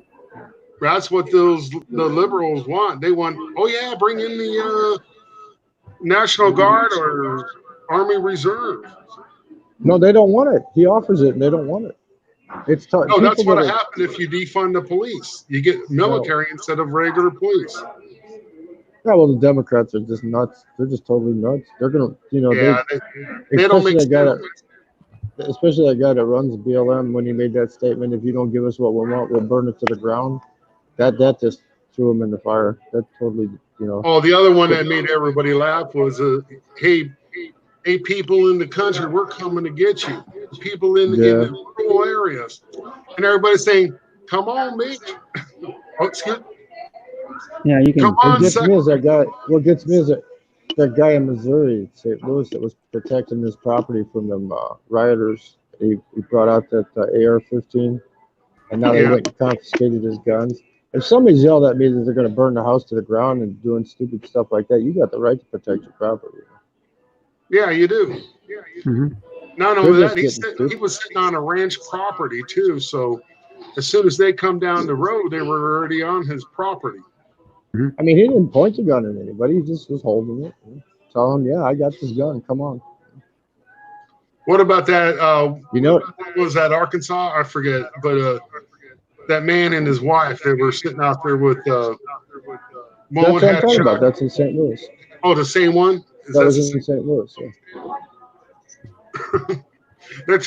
That's what the liberals want. They want, bring in the National Guard or Army Reserve. No, they don't want it. He offers it, and they don't want it. It's tough. No, that's what happened if you defund the police. You get military instead of regular police. Yeah, well, the Democrats are just nuts. They're just totally nuts. They're gonna, they don't make sense. Especially that guy that runs BLM when he made that statement, "If you don't give us what we want, we'll burn it to the ground." That just threw him in the fire. That totally, Oh, the other one that made everybody laugh was, "Hey, people in the country, we're coming to get you. People in the rural areas," and everybody's saying, "Come on, bitch." Oh, excuse me. Yeah, you can. What gets me is that that guy in Missouri, St. Louis, that was protecting his property from them rioters. He brought out that AR-15, and now they Yeah. went and confiscated his guns. If somebody's yelled at me that they're going to burn the house to the ground and doing stupid stuff like that, you got the right to protect your property. Yeah, you do. Hmm. Not They're only just that, getting he was sitting on a ranch property too. So as soon as they come down the road, they were already on his property. I mean, he didn't point the gun at anybody. He just was holding it. Tell him, yeah, I got this gun. Come on. What about that? You know, What was that, Arkansas? I forget. But that man and his wife, they were sitting out there with that's one what I'm had talking about. shot. That's in St. Louis. Oh, the same one? Is That that was the in St. Louis. Yeah. they're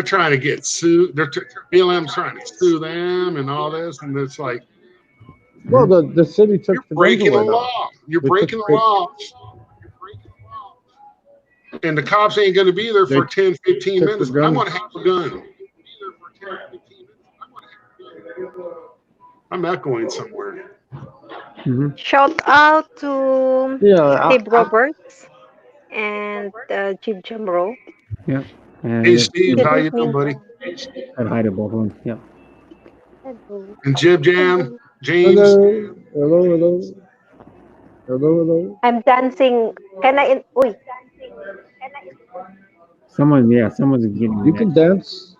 trying to get sued. BLM's trying to sue them and all this, and it's like Well, the city took you're the guns breaking the away now. law. You're They breaking the took- law. And the cops ain't going to be there for 10, 15 took the minutes. I gun. want to have a gun. I'm not going somewhere. Hmm. Shout out to Yeah, Steve Roberts and Jib Jamro. Yep. And Hey, yep, Steve, Good how you doing, evening. buddy? I'd hide it both of them. Yep. Hello. And Jib Jam, James. Hello. I'm dancing. Can I? Uy, Someone's getting You can dance.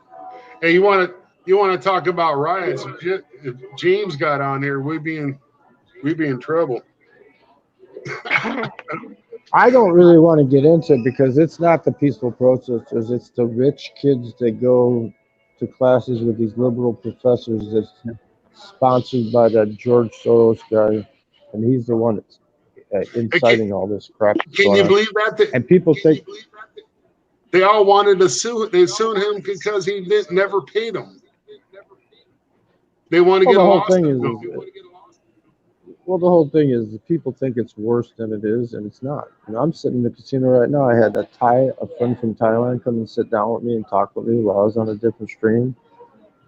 Hey, you want to talk about riots? If James got on here, we'd be in trouble. I don't really want to get into it because it's not the peaceful protesters. It's the rich kids that go to classes with these liberal professors that's sponsored by that George Soros guy, and he's the one that's inciting all this crap. Can you believe that? And people think, They all wanted to sue. They sued him because he never paid them. They want to well, get the a whole lawsuit thing is, going. well, the whole thing is people think it's worse than it is, and it's not. You know, I'm sitting in the casino right now. I had a friend from Thailand, come and sit down with me and talk with me while I was on a different stream.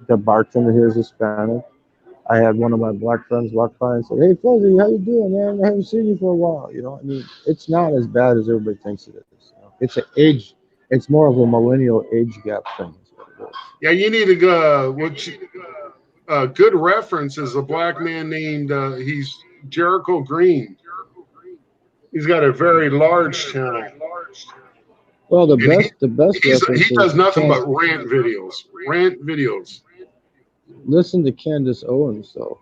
The bartender here is Hispanic. I had one of my black friends walk by and say, "Hey, Fuzzy, how you doing, man? I haven't seen you for a while." You know, I mean, it's not as bad as everybody thinks it is. You know? It's an age. It's more of a millennial age gap thing. Is what it is. Yeah, you need to go. A good reference is a black man named he's Jericho Green. He's got a very large channel. Well, the And best he reference does is nothing but rant videos. listen to Candace Owens though.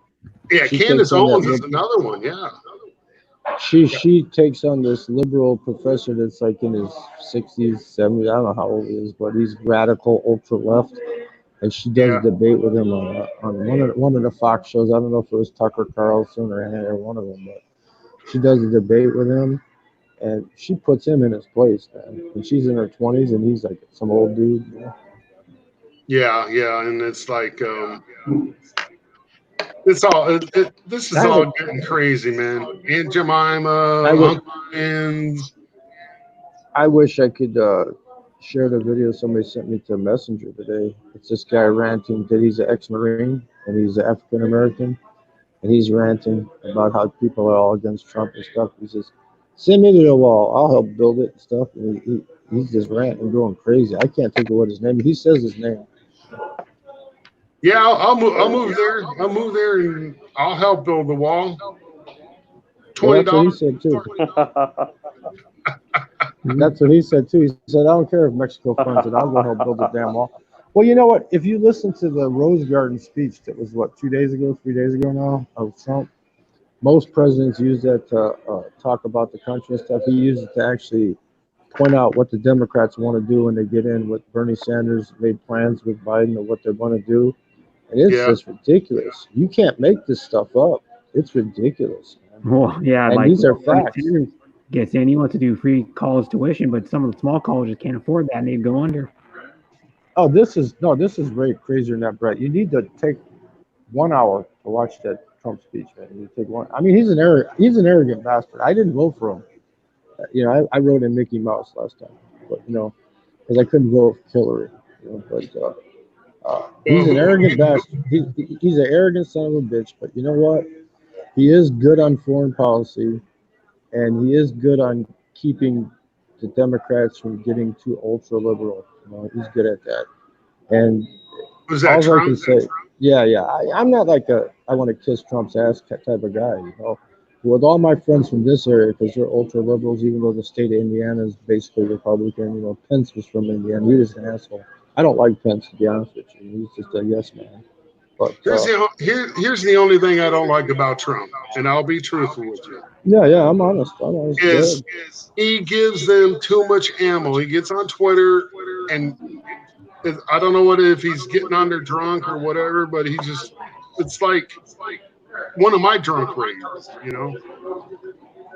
Yeah, She Candace takes on that Owens is another one. Yeah. She takes on this liberal professor that's like in his 60s, 70s. I don't know how old he is, but he's radical, ultra left, and she does Yeah. a debate with him on one of the Fox shows. I don't know if it was Tucker Carlson or one of them, but she does a debate with him, and she puts him in his place, man. And she's in her 20s, and he's like some old dude. You know? Yeah, and it's like it's all this is all getting crazy, man. Aunt Jemima, Uncle Vin's. I wish I could share the video somebody sent me to Messenger today. It's this guy ranting that he's an ex-Marine and he's African American, and he's ranting about how people are all against Trump and stuff. He says, "Send me to the wall. I'll help build it and stuff." And he's just ranting, going crazy. I can't think of what his name. He says his name. Yeah, I'll move there. I'll move there and I'll help build the wall. Well, that's what he $20. said too. That's what he said too. He said, "I don't care if Mexico funds it. I'll go help build the damn wall." Well, you know what? If you listen to the Rose Garden speech that was 3 days ago now of Trump, most presidents use that to talk about the country and stuff. He used it to actually point out what the Democrats want to do when they get in. What Bernie Sanders made plans with Biden or what they're going to do, and it's just ridiculous. You can't make this stuff up. It's ridiculous, man. Well, yeah, And like these are facts. Gets in, he wants to do free college tuition, but some of the small colleges can't afford that and they go under. Oh, this is way crazier than that, Brett. You need to take 1 hour to watch that Trump speech, man. You take one. I mean, he's an arrogant bastard. I didn't vote for him. You know, I wrote in Mickey Mouse last time, but you know, because I couldn't vote for Hillary. You know, but he's an arrogant bastard. He's an arrogant son of a bitch. But you know what? He is good on foreign policy, and he is good on keeping the Democrats from getting too ultra liberal. You know, he's good at that. And Was that all I Trump? can say, yeah. I'm not like I want to kiss Trump's ass type of guy. You know, with all my friends from this area, because they're ultra liberals, even though the state of Indiana is basically Republican. You know, Pence was from Indiana. He was an asshole. I don't like Pence, to be honest with you. He's just a yes man. But Here's the only thing I don't like about Trump, and I'll be truthful with you. yeah, I'm honest. Is he gives them too much ammo. He gets on Twitter, and I don't know if he's getting on there drunk or whatever, but it's like one of my drunk rages, you know?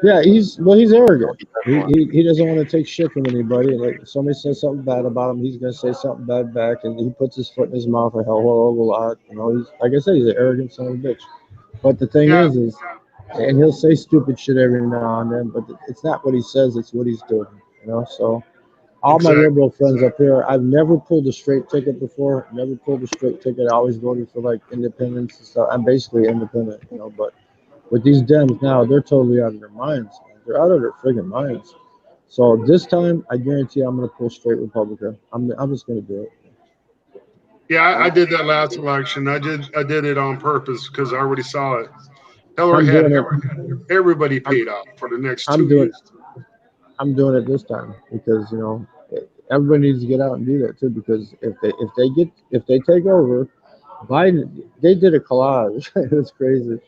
Yeah, he's arrogant. He doesn't want to take shit from anybody. Like if somebody says something bad about him, he's gonna say something bad back, and he puts his foot in his mouth a hell of a lot. You know, he's like I said, he's an arrogant son of a bitch. But the thing Yeah. is, and he'll say stupid shit every now and then, but it's not what he says; it's what he's doing. You know, so. All my liberal friends up here, I've never pulled a straight ticket before. Never pulled a straight ticket. I always voted for like independents and stuff. I'm basically independent, you know. But with these Dems now, they're totally out of their minds. Man. They're out of their friggin' minds. So this time, I guarantee I'm going to pull straight Republican. I'm just going to do it. Yeah, I did that last election. I did it on purpose because I already saw it. Hillary had everybody paid off for the next 2 years. I'm doing it this time because you know everybody needs to get out and do that too. Because if they take over, Biden, they did a collage. It was crazy.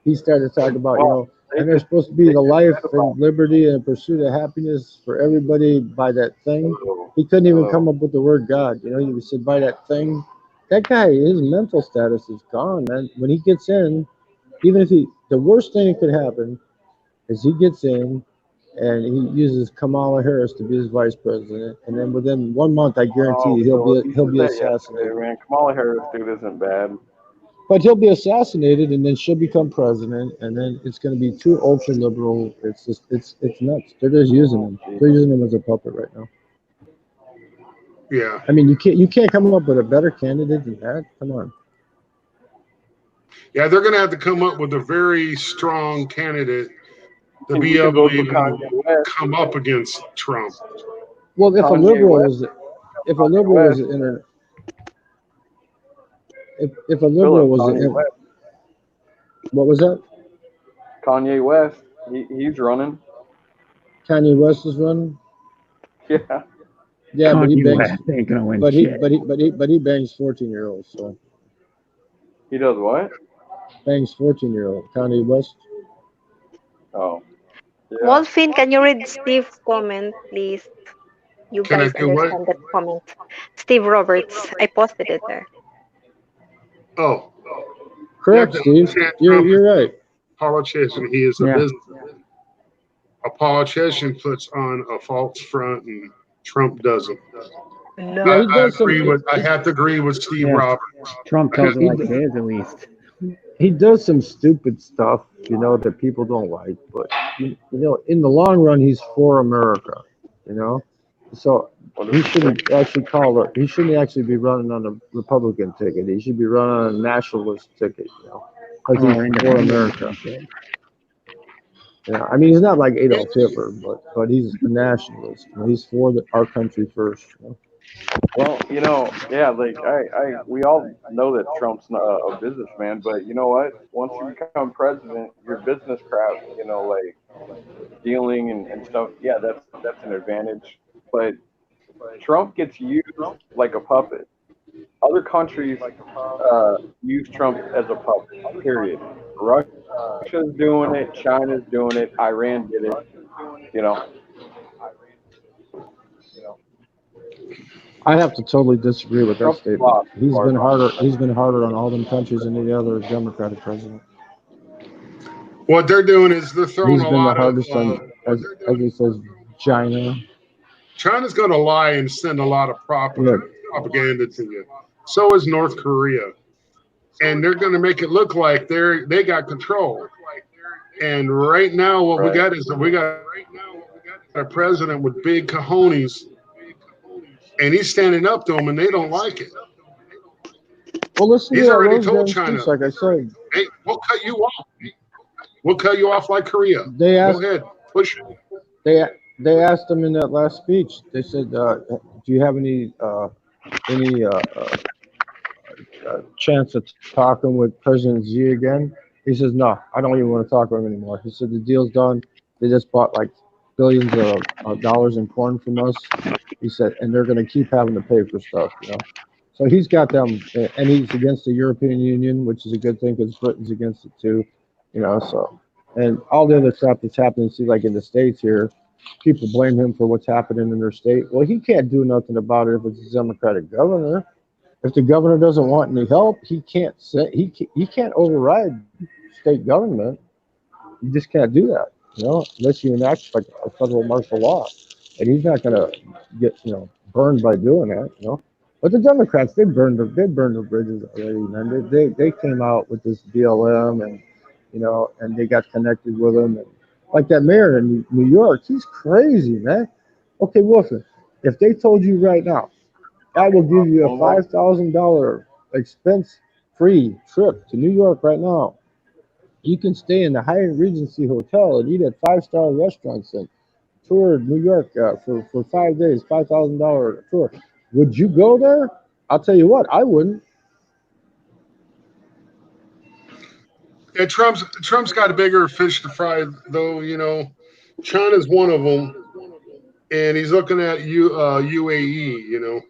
He started talking about, you know, and there's supposed to be the life and liberty and pursuit of happiness for everybody by that thing. He couldn't even come up with the word God. You know, he said by that thing. That guy, his mental status is gone, man. When he gets in, even if the worst thing that could happen is he gets in and he uses Kamala Harris to be his vice president, and then within 1 month, I guarantee you he'll be assassinated. Man, Kamala Harris dude isn't bad. But he'll be assassinated, and then she'll become president, and then it's going to be too ultra liberal. It's just it's nuts. They're just using him. They're using him as a puppet right now. Yeah. I mean, you can't come up with a better candidate than that. Come on. Yeah, they're going to have to come up with a very strong candidate to be able to even come up against Trump. Well, if a liberal was in what was that? Kanye West, he's running. Kanye West is running. Yeah. Yeah, but he bangs. West ain't gonna win But shit. he bangs 14-year-olds. So He does what? bangs 14-year-old. Kanye West. Oh. Yeah. Wolfin, can you read Steve's comment, please? You Can I guys do what? understand that comment. Steve Roberts, I posted it there. Oh, Correct, Yeah, Steve. You're right. politician. He is a Yeah. businessman. A politician puts on a false front, and Trump doesn't. No. Yeah, he does I have to agree with Steve Yeah. Roberts. Trump tells it like it is, at least. He does some stupid stuff, you know, that people don't like. But you know, in the long run, he's for America. You know, so he shouldn't actually He shouldn't actually be running on a Republican ticket. He should be running on a nationalist ticket. You know, because he's for America. Yeah, I mean, he's not like Adolf Hitler, but he's a nationalist. You know, he's for our country first. You know? Well, you know, yeah, like we all know that Trump's not a businessman, but you know what? Once you become president, your business crap, you know, like dealing and stuff, yeah, that's an advantage. But Trump gets used like a puppet. Other countries use Trump as a puppet. Period. Russia's doing it. China's doing it. Iran did it. You know. I have to totally disagree with that Trump's statement. lost. He's been harder on all them countries than any other Democratic president. What they're doing is they're throwing He's a been the lot hardest of. on, as he says, China. China's going to lie and send a lot of propaganda to you. So is North Korea, and they're going to make it look like they got control. And right now, what we got is we got a president with big cojones, and he's standing up to them, and they don't like it. Well, listen He's to that already Rose told Dance China. speech, like I said. Hey, we'll cut you off. We'll cut you off like Korea. They asked, Go ahead, push it. They asked him in that last speech. They said, "Do you have any chance of talking with President Xi again?" He says, "No, I don't even want to talk to him anymore." He said, "The deal's done. They just bought like billions of dollars in corn from us." He said, "And they're going to keep having to pay for stuff, you know." So he's got them, and he's against the European Union, which is a good thing because Britain's against it too, you know. So, and all the other stuff that's happening, see, like in the states here, people blame him for what's happening in their state. Well, he can't do nothing about it if it's a Democratic governor. If the governor doesn't want any help, he can't say he can't override state government. You just can't do that, you know, unless you enact like a federal martial law. And he's not gonna get, you know, burned by doing that, you know. But the Democrats, they burned the bridges already, man. They came out with this BLM, and you know, and they got connected with them, and like that mayor in New York, he's crazy, man. Okay, Wolfen, if they told you right now, I will give you a $5,000 expense free trip to New York right now. You can stay in the Hyatt Regency Hotel and eat at five-star restaurants and tour New York for 5 days, $5,000 tour. Would you go there? I'll tell you what, I wouldn't. Yeah, Trump's got a bigger fish to fry, though. You know, China's one of them, and he's looking at UAE. You know,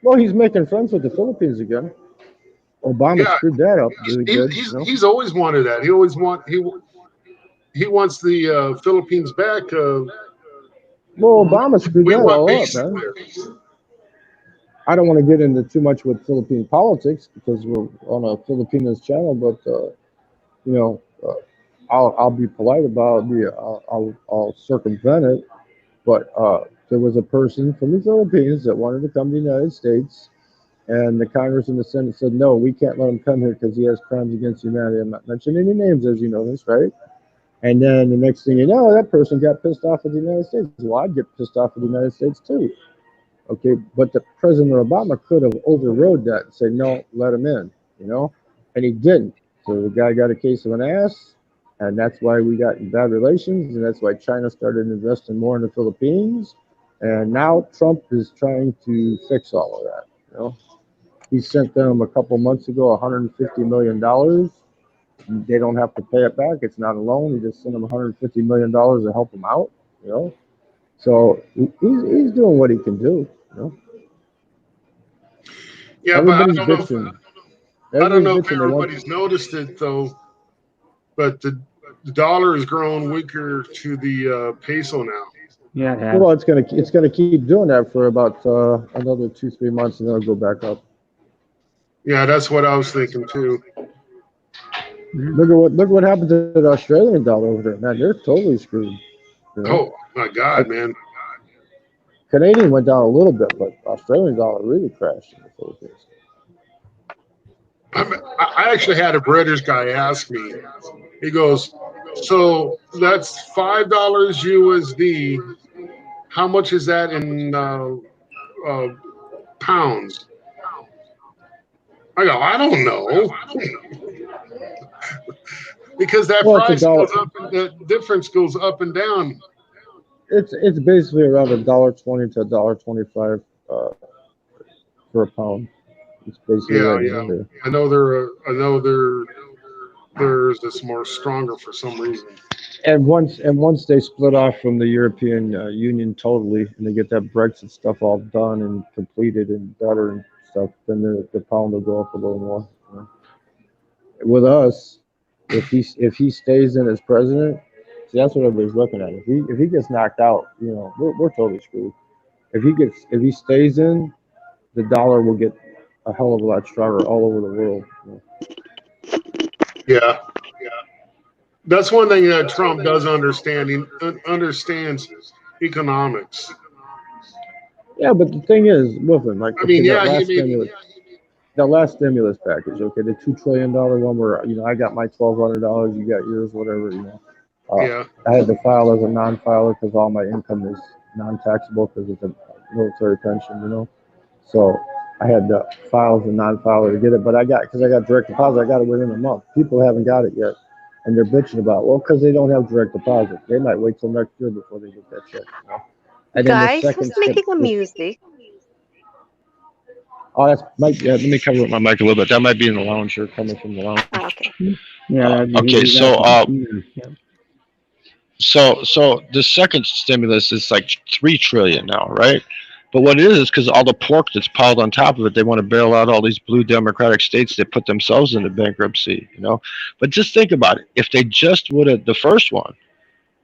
Well, he's making friends with the Philippines again. Obama yeah, screwed that up really good, you know. he's always wanted that. He wants the Philippines back. Well, Obama screwed We that want all up, bases man. there. I don't want to get into too much with Philippine politics because we're on a Filipinos channel, but you know, I'll be polite about it. I'll circumvent it. But there was a person from the Philippines that wanted to come to the United States, and the Congress and the Senate said, no, we can't let him come here because he has crimes against humanity. I'm not mentioning any names, as you know this, right? And then the next thing you know, that person got pissed off at the United States. Well, I'd get pissed off at the United States too. Okay, but the President Obama could have overrode that and said, no, let him in, you know, and he didn't. So the guy got a case of an ass, and that's why we got in bad relations, and that's why China started investing more in the Philippines. And now Trump is trying to fix all of that. You know, he sent them a couple months ago $150 million. They don't have to pay it back. It's not a loan. He just sent them $150 million to help them out. You know, so he's doing what he can do. You know, Yeah, everybody's bitching. I don't know if They want. everybody's noticed it though, but the dollar has grown weaker to the peso now. Yeah, it has. Well, it's gonna keep doing that for about another 2-3 months, and then it'll go back up. Yeah, that's what I was thinking too. Look what happened to the Australian dollar over there, man. They're totally screwed. You know? Oh my God, man! Canadian went down a little bit, but Australian dollar really crashed in the Philippines. I actually had a British guy ask me. He goes, "So that's $5 USD. How much is that in pounds?" I go, "I don't know," because that price goes up, and the difference goes up and down. It's basically around $1.20 to $1.25 for a pound. It's basically Yeah. I know theirs is more stronger for some reason. And once they split off from the European Union totally, and they get that Brexit stuff all done and completed and better and stuff, then the pound will go up a little more. You know? With us, if he stays in as president, see, that's what everybody's looking at. If he gets knocked out, you know, we're totally screwed. If he stays in, the dollar will get a hell of a lot stronger all over the world. You know? Yeah. That's one thing that Trump does understand. He understands economics. Yeah, but the thing is, Wolfen, like I mean, yeah, that last stimulus package, okay, the $2 trillion one where, you know, I got my $1,200, you got yours, whatever, you know. Yeah. I had to file as a non-filer because all my income is non-taxable because it's a military pension, you know. So I had to file as a non-filer to get it, but because I got direct deposit, I got it within a month. People haven't got it yet. and they're bitching about, well, because they don't have direct deposit. They might wait till next year before they get that check. You know? And then the Guys, second who's making the music? oh, that's might. Yeah, let me cover up my mic a little bit. That might be in the lounge here, coming from the lounge. Oh, okay. Yeah. Okay, so yeah. so the second stimulus is like 3 trillion now, right? But what it is because all the pork that's piled on top of it, they want to bail out all these blue democratic states that put themselves into bankruptcy, you know. But just think about it. If they just would have the first one,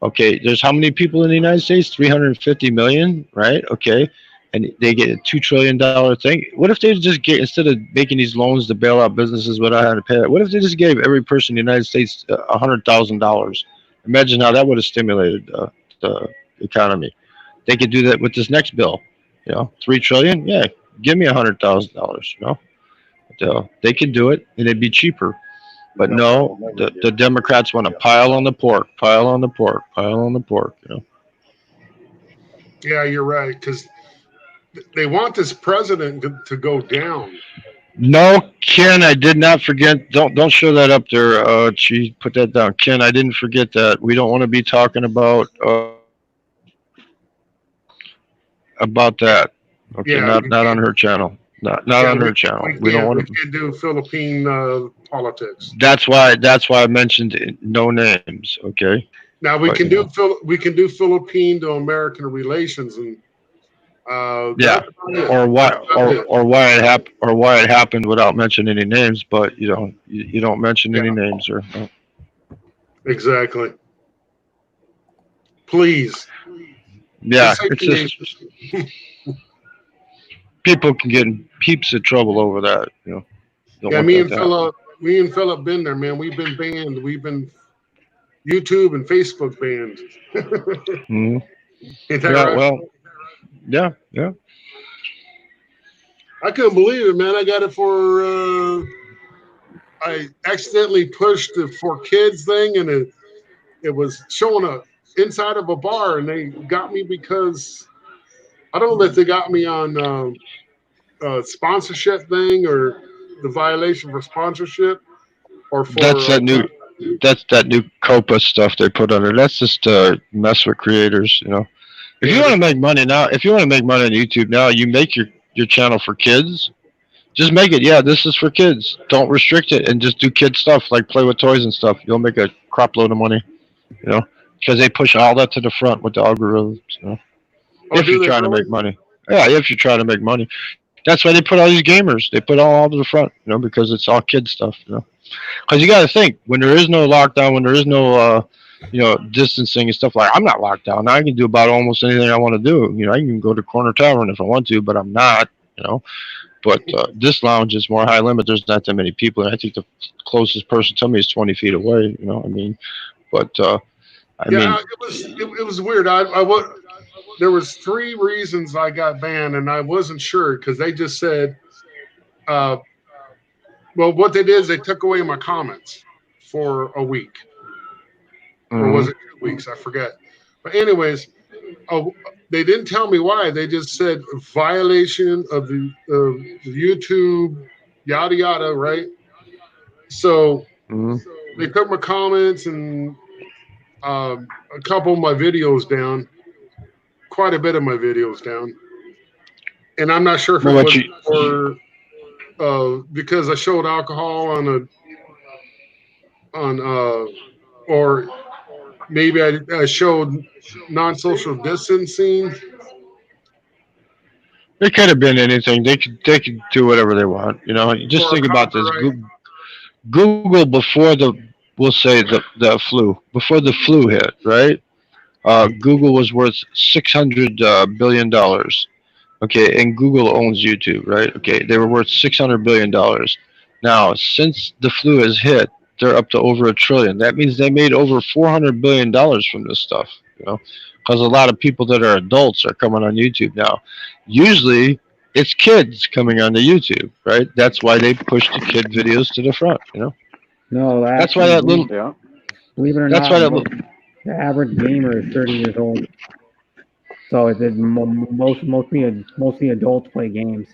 okay, there's how many people in the United States? 350 million, right? Okay. And they get a $2 trillion thing. What if they just get, instead of making these loans to bail out businesses without having to pay it, what if they just gave every person in the United States $100,000? Imagine how that would have stimulated the economy. They could do that with this next bill. You know, 3 trillion. Yeah, give me $100,000. You know, but, they could do it, and it'd be cheaper. But no, the Democrats want to pile on the pork, pile on the pork, pile on the pork. You know. Yeah, you're right, because they want this president to go down. No, Ken, I did not forget. Don't show that up there. She put that down. Ken, I didn't forget that. We don't want to be talking about that. Okay, Yeah, not on her channel. Not on her channel. We don't want to. We can't do Philippine politics. That's why I mentioned no names. Okay. Now we But, can you do Philippine to American relations and Yeah, or why it happened without mentioning any names. But you don't mention any names or. Exactly. Please. Yeah, Just say it's the just names. people can get in heaps of trouble over that. You know. Don't Yeah, want me that and Philip been there, man. We've been banned. We've been YouTube and Facebook banned. Mhm. Ain't that Yeah, right? well, yeah. I couldn't believe it, man. I got it for I accidentally pushed the for kids thing, and it was showing a inside of a bar, and they got me because I don't know if they got me on sponsorship thing or the violation for sponsorship or for That's that new COPA stuff they put under. That's just mess with creators, you know. If you want to make money now, if you want to make money on YouTube now, you make your channel for kids. Just make it, yeah, this is for kids. Don't restrict it and just do kid stuff like play with toys and stuff. You'll make a crop load of money, you know, because they push all that to the front with the algorithms, you know. Oh, If you're trying to make money. Yeah, if you're trying to make money. That's why they put all these gamers. They put all to the front, you know, because it's all kid stuff, you know. Because you got to think, when there is no lockdown, when there is no, distancing and stuff like, I'm not locked down. I can do about almost anything I want to do. You know, I can go to Corner Tavern if I want to, but I'm not, you know. But this lounge is more high limit. There's not that many people, and I think the closest person to me is 20 feet away. You know, I mean, but I mean, it was weird. There was 3 reasons I got banned, and I wasn't sure because they just said, well, what they did is they took away my comments for a week, or was it 2 weeks? I forget. But anyways, they didn't tell me why. They just said violation of the YouTube, yada yada, right? So they took my comments and a couple of my videos down, quite a bit of my videos down, and I'm not sure if it was because I showed alcohol or maybe I showed non-social distancing. it could have been anything. They could do whatever they want. You know, you just think about this. Google before we'll say the flu, before the flu hit, right? Google was worth $600 billion. Okay, and Google owns YouTube, right? Okay, they were worth $600 billion. Now, since the flu has hit, they're up to over $1 trillion. That means they made over $400 billion from this stuff, you know, because a lot of people that are adults are coming on YouTube now. Usually, it's kids coming on the YouTube, right? That's why they push the kid videos to the front, you know. No, that's why that little. Yeah. Believe it or that's not, why the average gamer is 30 years old. So it's mostly adults play games.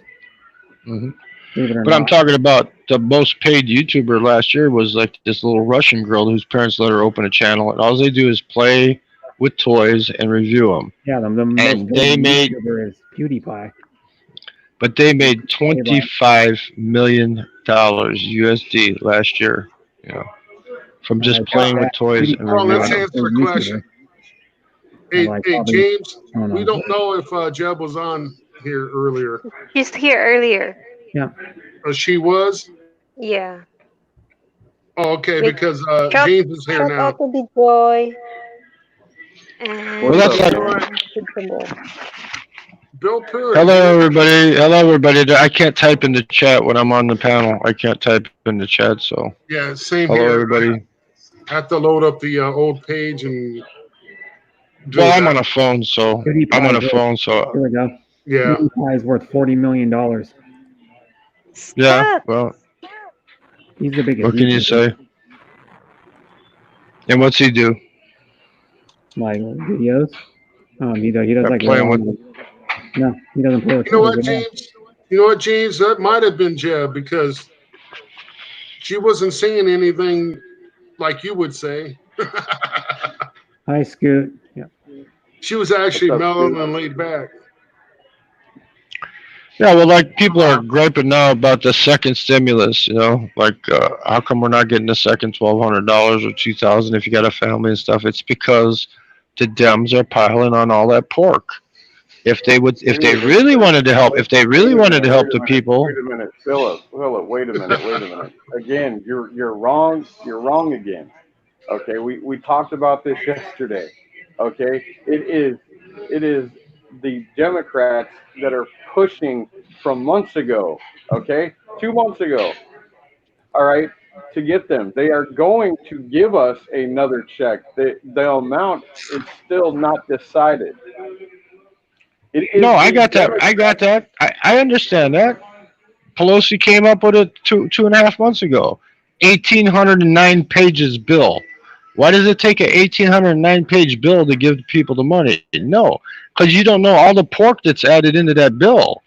Mm-hmm. Believe it or But I'm not. talking about the most paid YouTuber last year was like this little Russian girl whose parents let her open a channel, and all they do is play with toys and review them. Yeah, the And most they big made, YouTuber is PewDiePie. but they made Hey, Brian. $25 million USD last year. You know, from just Just playing with that toys and PewDiePie Well, reviewing let's them. answer is the YouTuber. question. And Hey, like hey, probably, James, I don't we know. don't know if Jeb was on here earlier. She's here earlier. Yeah. She was? Yeah. Oh, okay, Wait, because shout, James is here shout now. out to the Joy. And Well, that's like, Bill Pruitt. hello everybody. Hello everybody. I can't type in the chat when I'm on the panel. I can't type in the chat, so Yeah, same hello here. everybody. I have to load up the old page and do Well, I'm that. on a phone, so PewDiePie I'm on a is worth- phone, so Here we go. Yeah. PewDiePie is worth $40 million. yeah. Stop. Well, He's the biggest. what can you YouTuber. say? And what's he do? Like videos. He does like Playing with. No, he doesn't play with You know what, toys at all. James? You know what, James? That might have been Jeb because she wasn't saying anything like you would say. Hi, Scoot. Yeah. She was actually What's up, mellow Scoot? and laid back. Yeah, well, like people are griping now about the second stimulus. You know, like how come we're not getting the second $1,200 or $2,000 if you got a family and stuff? It's because the Dems are piling on all that pork. If they really wanted to help, the people. Wait a minute, Philip, wait a minute. Again, you're wrong. You're wrong again. Okay, we talked about this yesterday. Okay, it is the Democrats that are pushing from months ago. Okay, 2 months ago. All right, to get them, they are going to give us another check. The amount is still not decided. No, I got that. I understand that. Pelosi came up with it two and a half months ago. 1,809 pages bill. Why does it take an 1,809 page bill to give people the money? No, because you don't know all the pork that's added into that bill.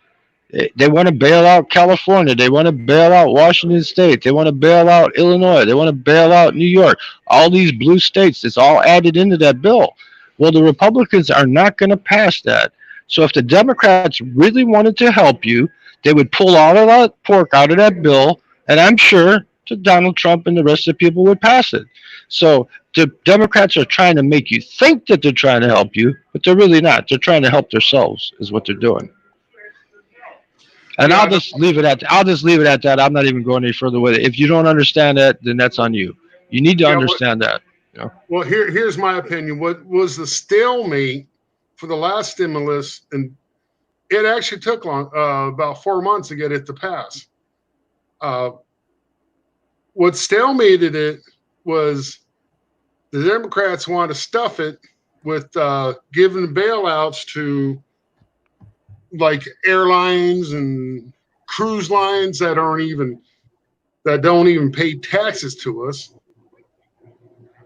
They want to bail out California. They want to bail out Washington State. They want to bail out Illinois. They want to bail out New York. All these blue states, it's all added into that bill. Well, the Republicans are not going to pass that. So if the Democrats really wanted to help you, they would pull all of that pork out of that bill, and I'm sure that Donald Trump and the rest of the people would pass it. So the Democrats are trying to make you think that they're trying to help you, but they're really not. They're trying to help themselves, is what they're doing. And I'll just leave it at that. I'm not even going any further with it. If you don't understand that, then that's on you. You need to understand that. You know? Well, here's my opinion. What was the stalemate for the last stimulus, and it actually took about 4 months to get it to pass. What stalemated it was the Democrats want to stuff it with giving bailouts to like airlines and cruise lines that don't even pay taxes to us.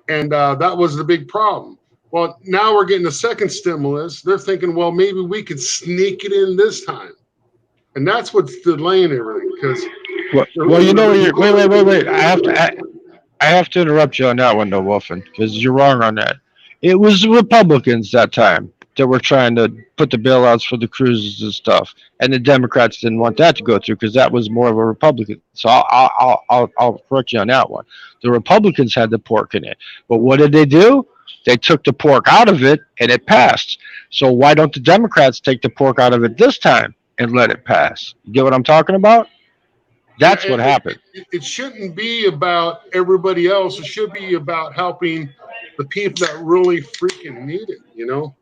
And that was the big problem. Well, now we're getting a second stimulus. They're thinking, well, maybe we could sneak it in this time. And that's what's delaying everything. Because well, you know, wait. I have to interrupt you on that one, though, Wolfen, because you're wrong on that. It was the Republicans that time that were trying to put the bailouts for the cruises and stuff, and the Democrats didn't want that to go through because that was more of a Republican. So I'll correct you on that one. The Republicans had the pork in it, but what did they do? They took the pork out of it, and it passed. So why don't the Democrats take the pork out of it this time and let it pass? You get what I'm talking about? That's what happened. It shouldn't be about everybody else. It should be about helping the people that really freaking need it, you know?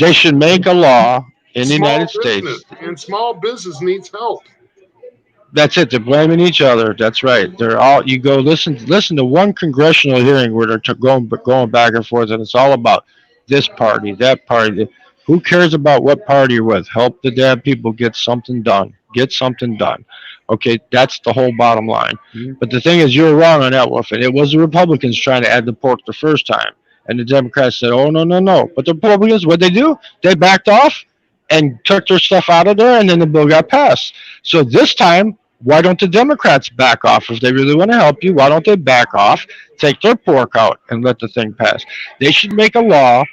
They should make a law in the United business, States. And small business needs help. That's it. They're blaming each other. That's right. They're all. You go listen to one congressional hearing where they're going back and forth, and it's all about this party, that party. Who cares about what party you're with? Help the damn people get something done. Get something done. Okay, that's the whole bottom line. Mm-hmm. But the thing is, you're wrong on that, Wolfen. It was the Republicans trying to add the pork the first time, and the Democrats said, "Oh no." But the Republicans, what they do? They backed off and took their stuff out of there, and then the bill got passed. So this time, Why don't the Democrats back off? If they really want to help you, why don't they back off, take their pork out, and let the thing pass? They should make a law.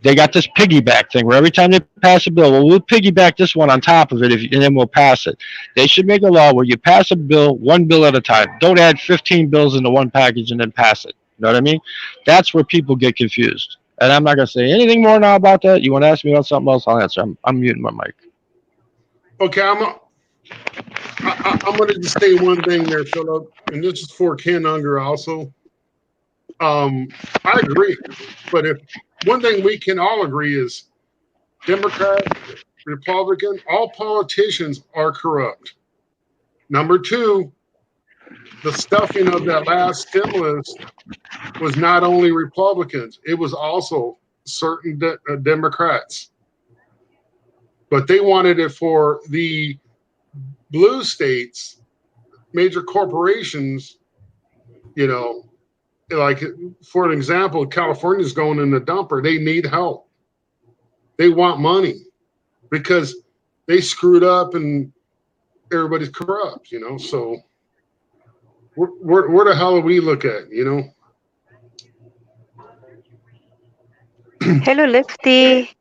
They got this piggyback thing where every time they pass a bill, well, we'll piggyback this one on top of it, and then we'll pass it. They should make a law where you pass a bill, one bill at a time. Don't add 15 bills into one package and then pass it. You know what I mean? That's where people get confused. And I'm not going to say anything more now about that. You want to ask me about something else, I'll answer. I'm muting my mic. Okay, I'm going to just say one thing there, Philip, and this is for Ken Unger also. I agree, but if one thing we can all agree is Democrat, Republican, all politicians are corrupt. Number two, the stuffing of that last stimulus was not only Republicans, it was also certain Democrats. But they wanted it for the blue states, major corporations, you know, like for an example, California's going in the dumper. They need help. They want money because they screwed up and everybody's corrupt, you know. So where the hell do we look at, you know? Hello, Lefty.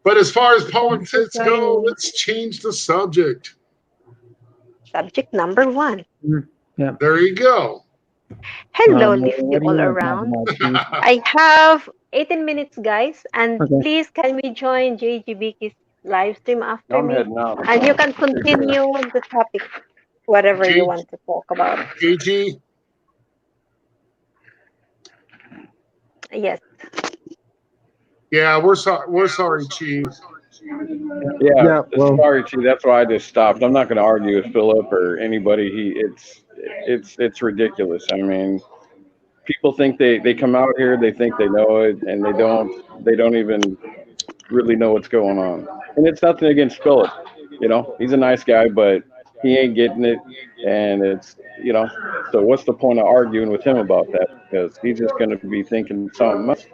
But as far as politics go, let's change the subject. Subject number 1. There you go. Hello, What Lefty do you all want to talk around. about, Chief? I have 18 minutes, guys. And Okay. please, can we join JGBK's live stream after I'm me? heading out. And you can continue the topic, whatever you want to talk about. KG, Yes. yeah, we're sorry, Chief. Yeah, well, sorry, Chief. That's why I just stopped. I'm not going to argue with Philip or anybody. It's ridiculous. I mean, people think they come out here, they think they know it, and they don't even really know what's going on. And it's nothing against Philip. You know, he's a nice guy, but he ain't getting it, and it's, you know. So what's the point of arguing with him about that? Because he's just going to be thinking something else.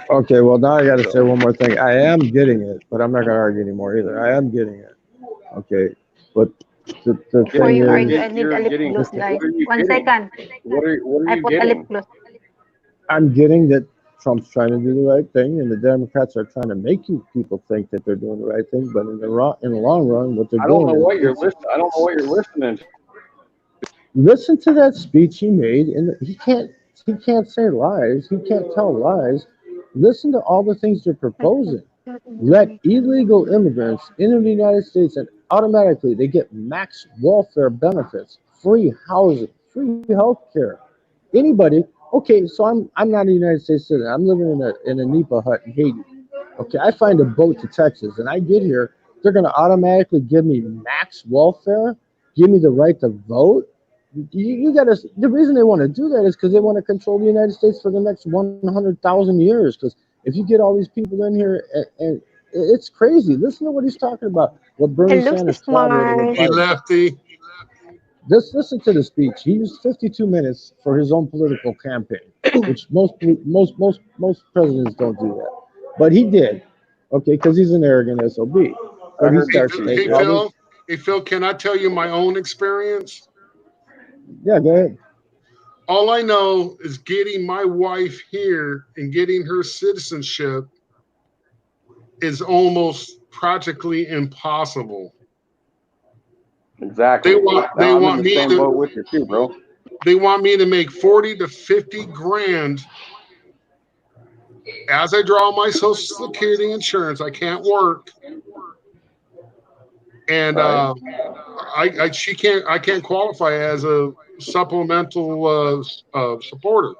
okay, well, now I got to say one more thing. I am getting it, but I'm not going to argue anymore either. I am getting it. Okay, but the Before thing you is, argue, I need You're a lip getting- gloss, guys. what are you 1 getting? second. What are I you put a lip getting? gloss. I'm getting that Trump's trying to do the right thing, and the Democrats are trying to make you people think that they're doing the right thing. But in the long run, what they're I don't doing know what is you're listening. I don't know what you're listening to. listen to that speech he made, and he can't say lies. He can't tell lies. Listen to all the things they're proposing. Let illegal immigrants into the United States, and automatically they get max welfare benefits, free housing, free health care. Anybody, okay, so I'm not a United States citizen. I'm living in a Nipa hut in Haiti. Okay, I find a boat to Texas, and I get here. They're going to automatically give me max welfare, give me the right to vote. You got to. The reason they want to do that is because they want to control the United States for the next 100,000 years. Because if you get all these people in here, and it's crazy. Listen to what he's talking about. What Bernie Hello, Sanders touted. and what Smart. Hey, Biden- Lefty. Just listen to the speech. He used 52 minutes for his own political campaign, which most presidents don't do that. But he did, okay, because he's an arrogant SOB. But he starts Hey, making all this. Hey, Phil, can I tell you my own experience? Yeah, go ahead. All I know is getting my wife here and getting her citizenship is almost practically impossible. Exactly. They want I'm in the me same to boat with you too, bro. they want me to make 40 to 50 grand as I draw my Social Security insurance. I can't work, and Right. I can't qualify as a supplemental supporter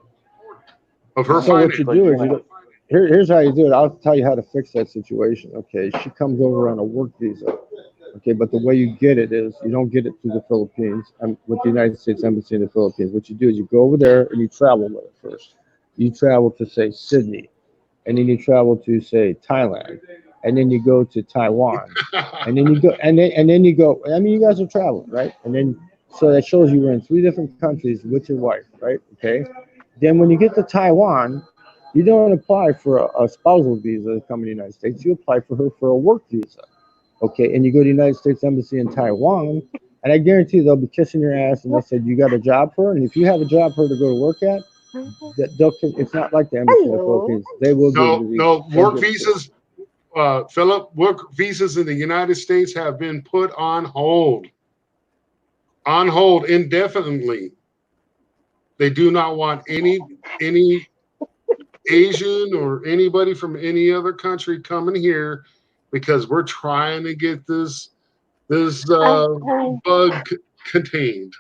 of her So what finances. you do is here's how you do it. I'll tell you how to fix that situation. Okay, she comes over on a work visa. Okay, but the way you get it is you don't get it through the Philippines with the United States Embassy in the Philippines. What you do is you go over there and you travel with it first. You travel to say Sydney, and then you travel to say Thailand, and then you go to Taiwan, and then you go and then you go. I mean, you guys are traveling, right? And then so that shows you were in 3 different countries with your wife, right? Okay. Then when you get to Taiwan, you don't apply for a spousal visa to come to the United States. You apply for her for a work visa. Okay, and you go to the United States Embassy in Taiwan, And I guarantee they'll be kissing your ass and they'll say, "You got a job for her?" And if you have a job for her to go to work at, it's not like the embassy in the Hello. Philippines. They will give you the visa. No, They'll work give it to you. visas, Philip, work visas in the United States have been put on hold indefinitely. They do not want any Asian or anybody from any other country coming here because we're trying to get this bug contained.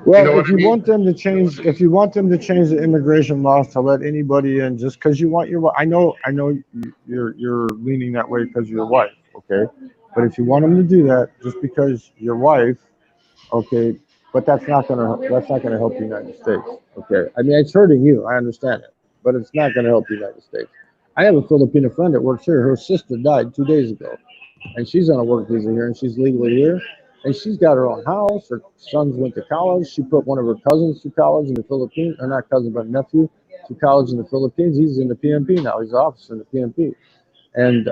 Well, You know what if I you mean? want them to change, the immigration laws to let anybody in, just because you want your, I know you're leaning that way because of your wife, okay. But if you want them to do that, just because your wife, okay, but that's not gonna help the United States, okay. I mean, it's hurting you, I understand it, but it's not gonna help the United States. I have a Filipino friend that works here. Her sister died 2 days ago, and she's on a work visa here, and she's legally here. And she's got her own house. Her sons went to college. She put one of her cousins through college in the Philippines, or not cousin, but nephew, to college in the Philippines. He's in the PNP now. He's an officer in the PNP, and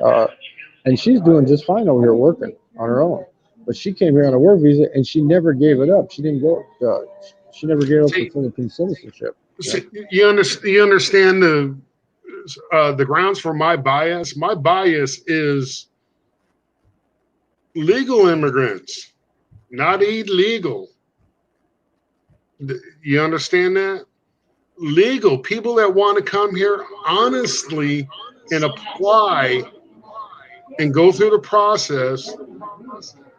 she's doing just fine over here working on her own. But she came here on a work visa, and she never gave it up. She didn't go. She never gave up the Philippine citizenship. You understand the grounds for my bias? My bias is legal immigrants, not illegal. You understand that? Legal people that want to come here honestly and apply and go through the process.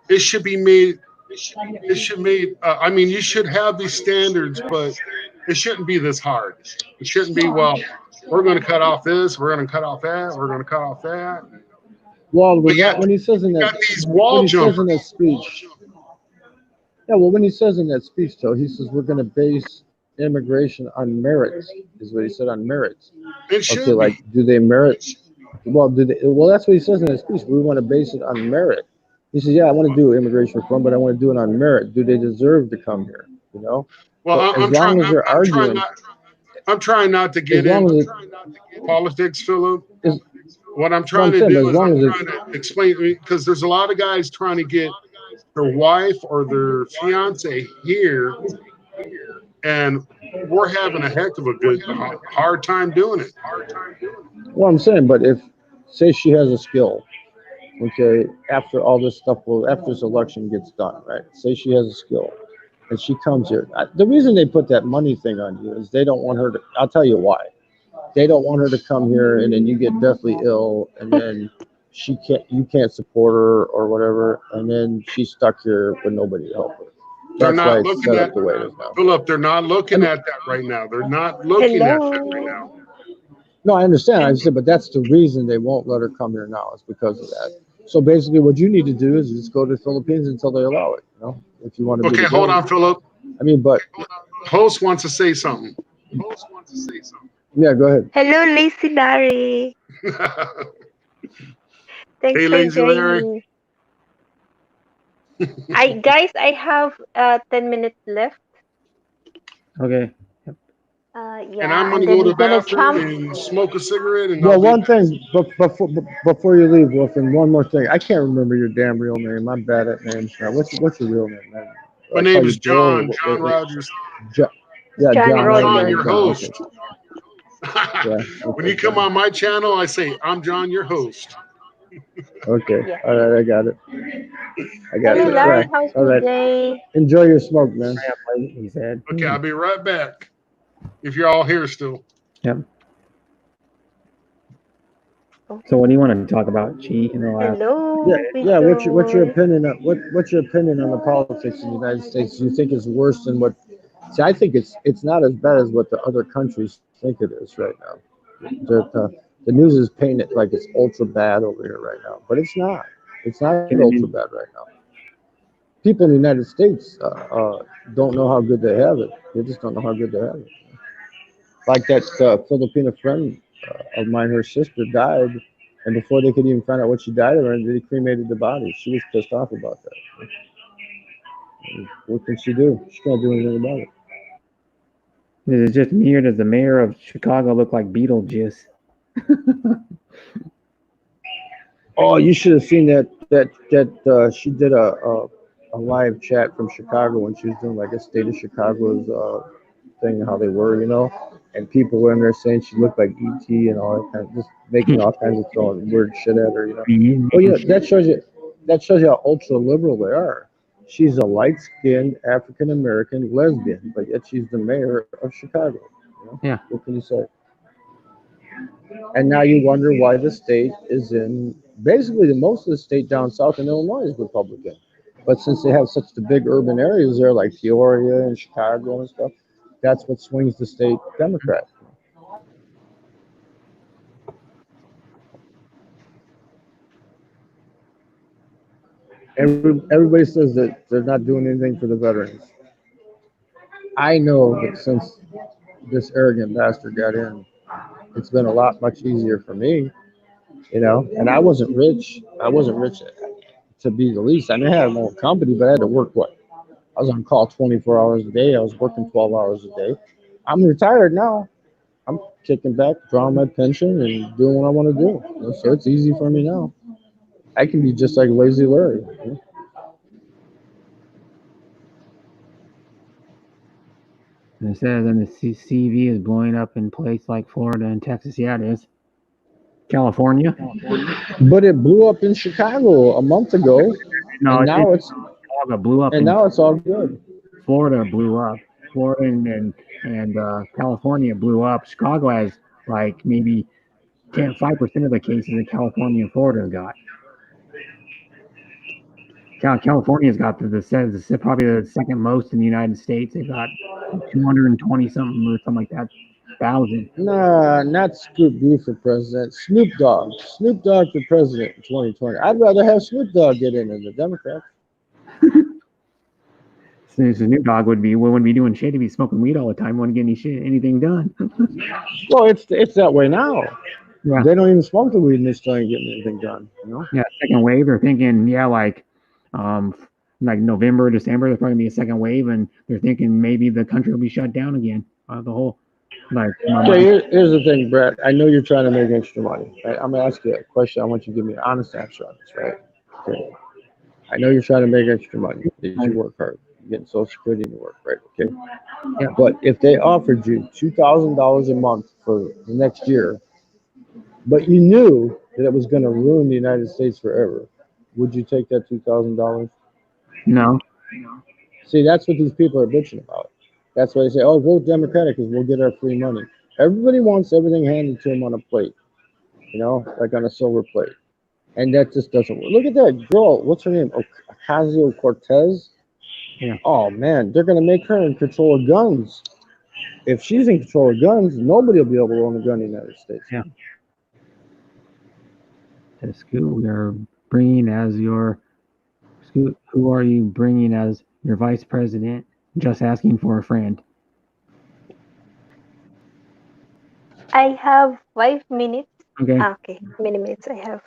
It should be made. It should made. I mean, you should have these standards, but it shouldn't be this hard. It shouldn't be. Well, we're going to cut off this. We're going to cut off that. We're going to cut off that. Well, But yeah, when he says in got that, these wall when he says in jumpers. that speech, yeah, well, when he says in that speech, though, he says we're going to base immigration on merits, is what he said, on merits. It Okay, should like, be. do they merit? Well, well, that's what he says in his speech. We want to base it on merit. He says, yeah, I want to do immigration reform, but I want to do it on merit. Do they deserve to come here? You know. Well, So as long as they're arguing, I'm trying not to as get long in as politics, Philip. is What I'm what trying I'm to saying, but do as is I'm long as trying to explain because there's a lot of guys trying to get their wife or their fiance here, and we're having a heck of a good hard time doing it. what I'm saying, but if say she has a skill, okay, after all this stuff, after this election gets done, right? Say she has a skill, and she comes here. The reason they put that money thing on you is they don't want her to. I'll tell you why. They don't want her to come here and then you get deathly ill and then you can't support her or whatever, and then she's stuck here with nobody to help her. They're That's why not it's looking set at up the way it is now. Philip. They're not looking at that right now. They're not looking at that right now. Hello. No, I understand. I said, but that's the reason they won't let her come here now is because of that. So basically, what you need to do is just go to the Philippines until they allow it. You know, if you want to be Okay, the hold government. on, Philip. I mean, but Host wants to say something. yeah, go ahead. Hello, Lazy Larry. Thanks Hey, for Lazy Larry. joining. I have 10 minutes left. Okay. And Yeah, I'm going to and then go to he's the gonna bathroom jump. and smoke a cigarette, and Well, I'll be one back. thing, but before you leave, Wolfen, one more thing. I can't remember your damn real name. I'm bad at names now. What's your real name, man? My I name call is you Joe. Or John Rogers. Yeah, John John. I'm John, Rogers. your Okay. host. Yeah. When Okay. you come on my channel, I say, I'm John, your host. Okay. Yeah. All right. I got it. Hello, Good. Larry. Right. How's All your right. day? Enjoy your smoke, man. He said. Okay, I'll be right back. If you're all here still. Yep. So what do you want to talk about, Chi? In the last? Hello, Yeah. What's your Victor. opinion on what's your opinion on the politics in the United States? Do you think it's worse than what? See, I think it's not as bad as what the other countries think it is right now. The news is painting it like it's ultra bad over here right now, but it's not. It's not ultra bad right now. People in the United States don't know how good they have it. They just don't know how good they have it. Like that Filipino friend of mine, her sister died, and before they could even find out what she died of, they cremated the body. She was pissed off about that. And what can she do? She can't do anything about it. Is it just me or does the mayor of Chicago look like Beetlejuice? Oh, you should have seen that She did a live chat from Chicago when she was doing like a state of Chicago's thing, how they were, and people were in there saying she looked like ET and all that kind of, just making all kinds of throwing weird shit at her. Well, that shows you how ultra liberal they are. She's a light skinned African American lesbian, but yet she's the mayor of Chicago. Yeah. What can you say? And now you wonder why the state is in basically the most of the state down south in Illinois is Republican. But since they have such the big urban areas there like Peoria and Chicago and stuff, that's what swings the state Democrat. Everybody says that they're not doing anything for the veterans. I know that since this arrogant bastard got in, it's been a lot much easier for me, and I wasn't rich. I wasn't rich to be the least. I mean, I had my own company, but I had to work I was on call 24 hours a day. I was working 12 hours a day. I'm retired now. I'm kicking back, drawing my pension, and doing what I want to do. So it's easy for me now. I can be just like Lazy Larry. And it says, and the CV is blowing up in places like Florida and Texas. Yeah, it is. California. But it blew up in Chicago a month ago. No, and now it's Chicago blew up. And now it's all good. Florida blew up. Florida and California blew up. Chicago has like maybe 5% of the cases that California and Florida got. California's got the probably the second most in the United States. They've got 220 something or something like that thousand. Nah, not Scoop B for president. Snoop Dogg for president in 2020. I'd rather have Snoop Dogg get in than the Democrats. Snoop Dogg wouldn't be doing shit. He'd be smoking weed all the time. Wouldn't get anything done. Well, it's that way now. Yeah. They don't even smoke the weed and they still ain't getting anything done. Yeah, second wave. They're thinking, like November, December, there's probably gonna be a second wave, and they're thinking maybe the country will be shut down again. The whole Okay, here's the thing, Brett. I know you're trying to make extra money. Right? I'm gonna ask you a question. I want you to give me an honest answer on this, right? Okay. I know you're trying to make extra money. You work hard. You're getting Social Security and you work, right? Okay. Yeah. But if they offered you $2,000 a month for the next year, but you knew that it was going to ruin the United States forever, would you take that $2,000? No. See, that's what these people are bitching about. That's why they say, "Oh, vote Democratic because we'll get our free money." Everybody wants everything handed to them on a plate, like on a silver plate, and that just doesn't work. Look at that girl. What's her name? Ocasio-Cortez. Yeah. Oh man, they're gonna make her in control of guns. If she's in control of guns, nobody will be able to own a gun in the United States. Yeah. Scoot, we are bringing as your Scoot. Who are you bringing as your vice president? Just asking for a friend. I have 5 minutes. Okay. Okay, many minutes I have.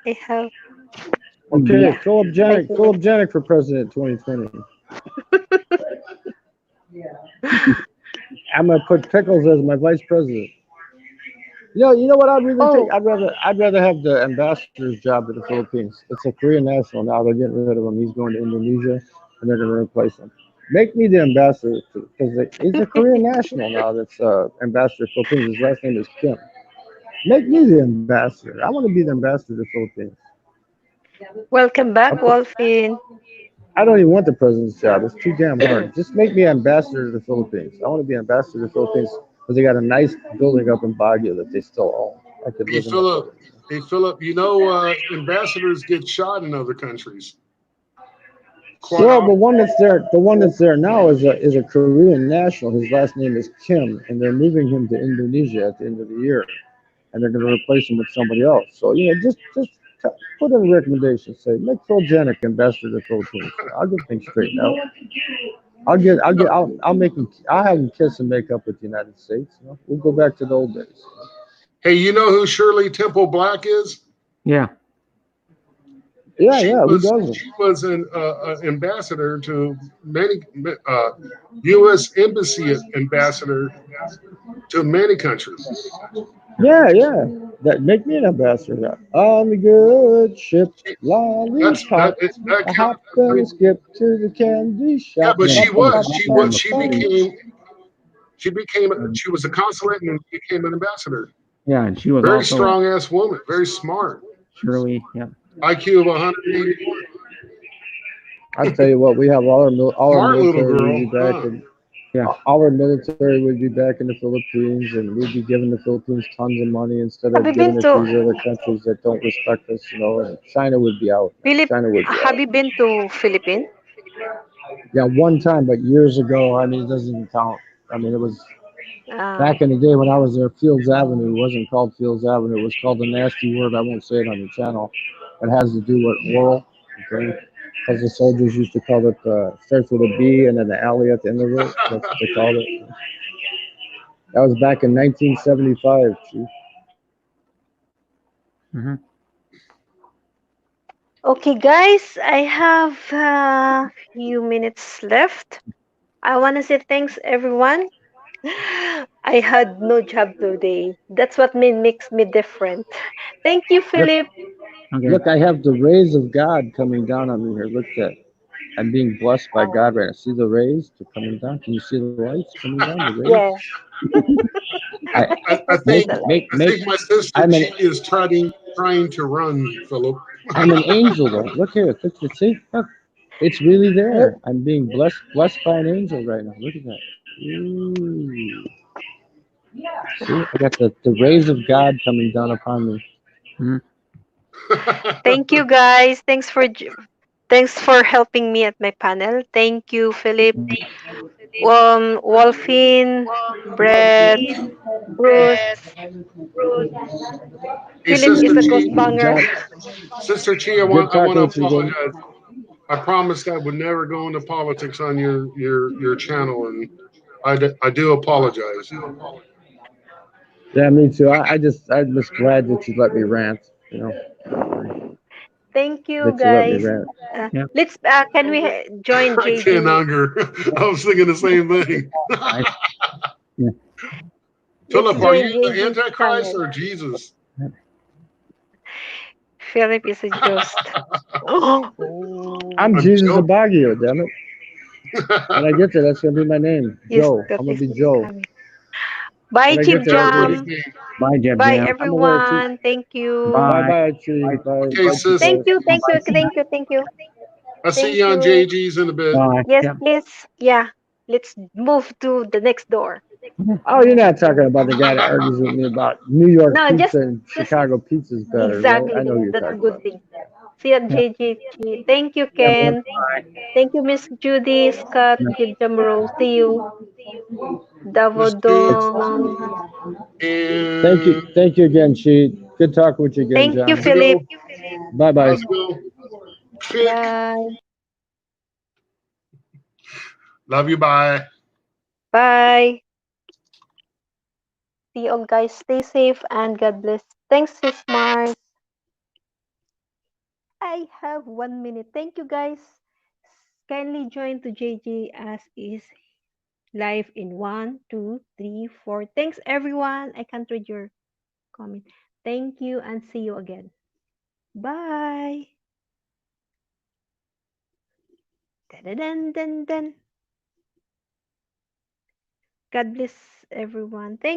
Okay, Yeah. Philip Janik for president 2020. I'm gonna put Pickles as my vice president. You know what I'd really take? I'd rather have the ambassador's job to the Philippines. It's a Korean national now. They're getting rid of him. He's going to Indonesia, and they're going to replace him. Make me the ambassador because he's a Korean national now. That's ambassador to the Philippines. His last name is Kim. Make me the ambassador. I want to be the ambassador to the Philippines. Welcome back, Wolfin. I don't even want the president's job. It's too damn hard. Just make me ambassador to the Philippines. I want to be ambassador to the Philippines because they got a nice building up in Baguio that they still own. I could Hey, live in Philip, ambassadors get shot in other countries. Well, the one that's there now is a Korean national. His last name is Kim, and they're moving him to Indonesia at the end of the year, and they're going to replace him with somebody else. So just put in a recommendation. Say make Phil Janik ambassador to the Philippines. I'll get things straightened out. I'll have him kiss and make up with the United States. We'll go back to the old days. Hey, you know who Shirley Temple Black is? Yeah. She was an ambassador to many U.S. embassy ambassador to many countries. Yeah. That make me an ambassador. On the good ship, lollipop. that I count. hop I and mean, skip to the candy yeah, shop. but Yeah, she Ba, ba, was. ba, She ba, was. and She ba. became. She became. She was a consulate and became an ambassador. yeah, and she was Very also strong ass woman. Very smart. Shirley. Yeah, IQ of 181. I tell you what, we have all our Smart little military would girl. be back Huh. in yeah. all our military would be back in the Philippines, and we'd be giving the Philippines tons of money instead Have of you giving been it to to these other countries that don't respect us, And China would be out, man. Philip? China would be Have out. you been to Philippines? Yeah, one time, but years ago. I mean, it doesn't even count. I mean, it was Uh, back in the day when I was there. Fields Avenue wasn't called Fields Avenue. It was called a nasty word. I won't say it on the channel. It has to do with wool. Okay. Because the soldiers used to call it, starts with a B and then the alley at the end of it. That's what they called it. That was back in 1975, Chief. Hmm. okay, guys, I have a few minutes left. I want to say thanks, everyone. I had no job today. That's what makes me different. Thank you, Look, Philip. Okay. look, I have the rays of God coming down on me here. Look at that. I'm being blessed by God right now. See the rays? They're coming down. Can you see the lights coming down? The rays? Yeah, I I that's think. the light. I make. think my sister I'm an G is trying to run, Philip. I'm an angel though. Look here. Look, see? Look. It's really Look, there. I'm being blessed by an angel right now. Look at that. Ooh. See? I got the rays of God coming down upon me. Hmm. thank you, guys. Thanks for helping me at my panel. Thank you, Philip. Wolfine, Brett, Bruce. Hey, Philip is Sister a Chi. ghost banger. John, Sister Chi, good I want talking to with you again. apologize. I promised I would never go into politics on your channel, and I do apologize. Yeah, me too. I'm just glad that you let me rant. Thank you, That you let me guys. rant. Yeah. Let's can we join I can't JG? hunger. I was thinking the same thing. I, yeah. Let's Philip, are join you the JG's Antichrist channel. or Jesus? Philip is a ghost. Oh, I'm I'm Jesus of joking. Baguio, damn it. When I get there, that's gonna be my name, yes, Joe. that I'm gonna is be Joe. coming. Bye, When I get Chief there, Joe, I'll good be. Jam. evening. Bye, Jeb Bye, Jam. I'm aware, Chief. everyone. Thank you. Bye, Bye. bye, Chief. Bye. Bye, Okay, bye, Chief. sis. Thank you, thank you, Bye. thank you, thank you, I'll see thank you on you. JG's in a bit. Bye. Yes, Yeah. please. Yeah, let's move to the next door. Oh, you're not talking about the guy that argues with me about New York No, pizza and just Chicago pizza's better, right? I exactly. know who you're That's a talking good about. thing. See you at Yeah. JG. Thank you, Yeah. Ken. Bye. Thank you, Miss Judy, Scott, Yeah. Kid Jamro. See you, Miss Jude Davodong. and Thank you again, Chief. Good talking with you again, Thank you, John. how's it Philip. go? Bye, bye. How's it go? Click. Bye. Love you. Bye. Bye. See you all, guys. Stay safe and God bless. Thanks, Sis Mars. I have 1 minute. Thank you, guys. Kindly join to JG as is live in 1, 2, 3, 4. Thanks, everyone. I can't read your comment. Thank you and see you again. Bye. Dun, dun, dun. God bless everyone. Thank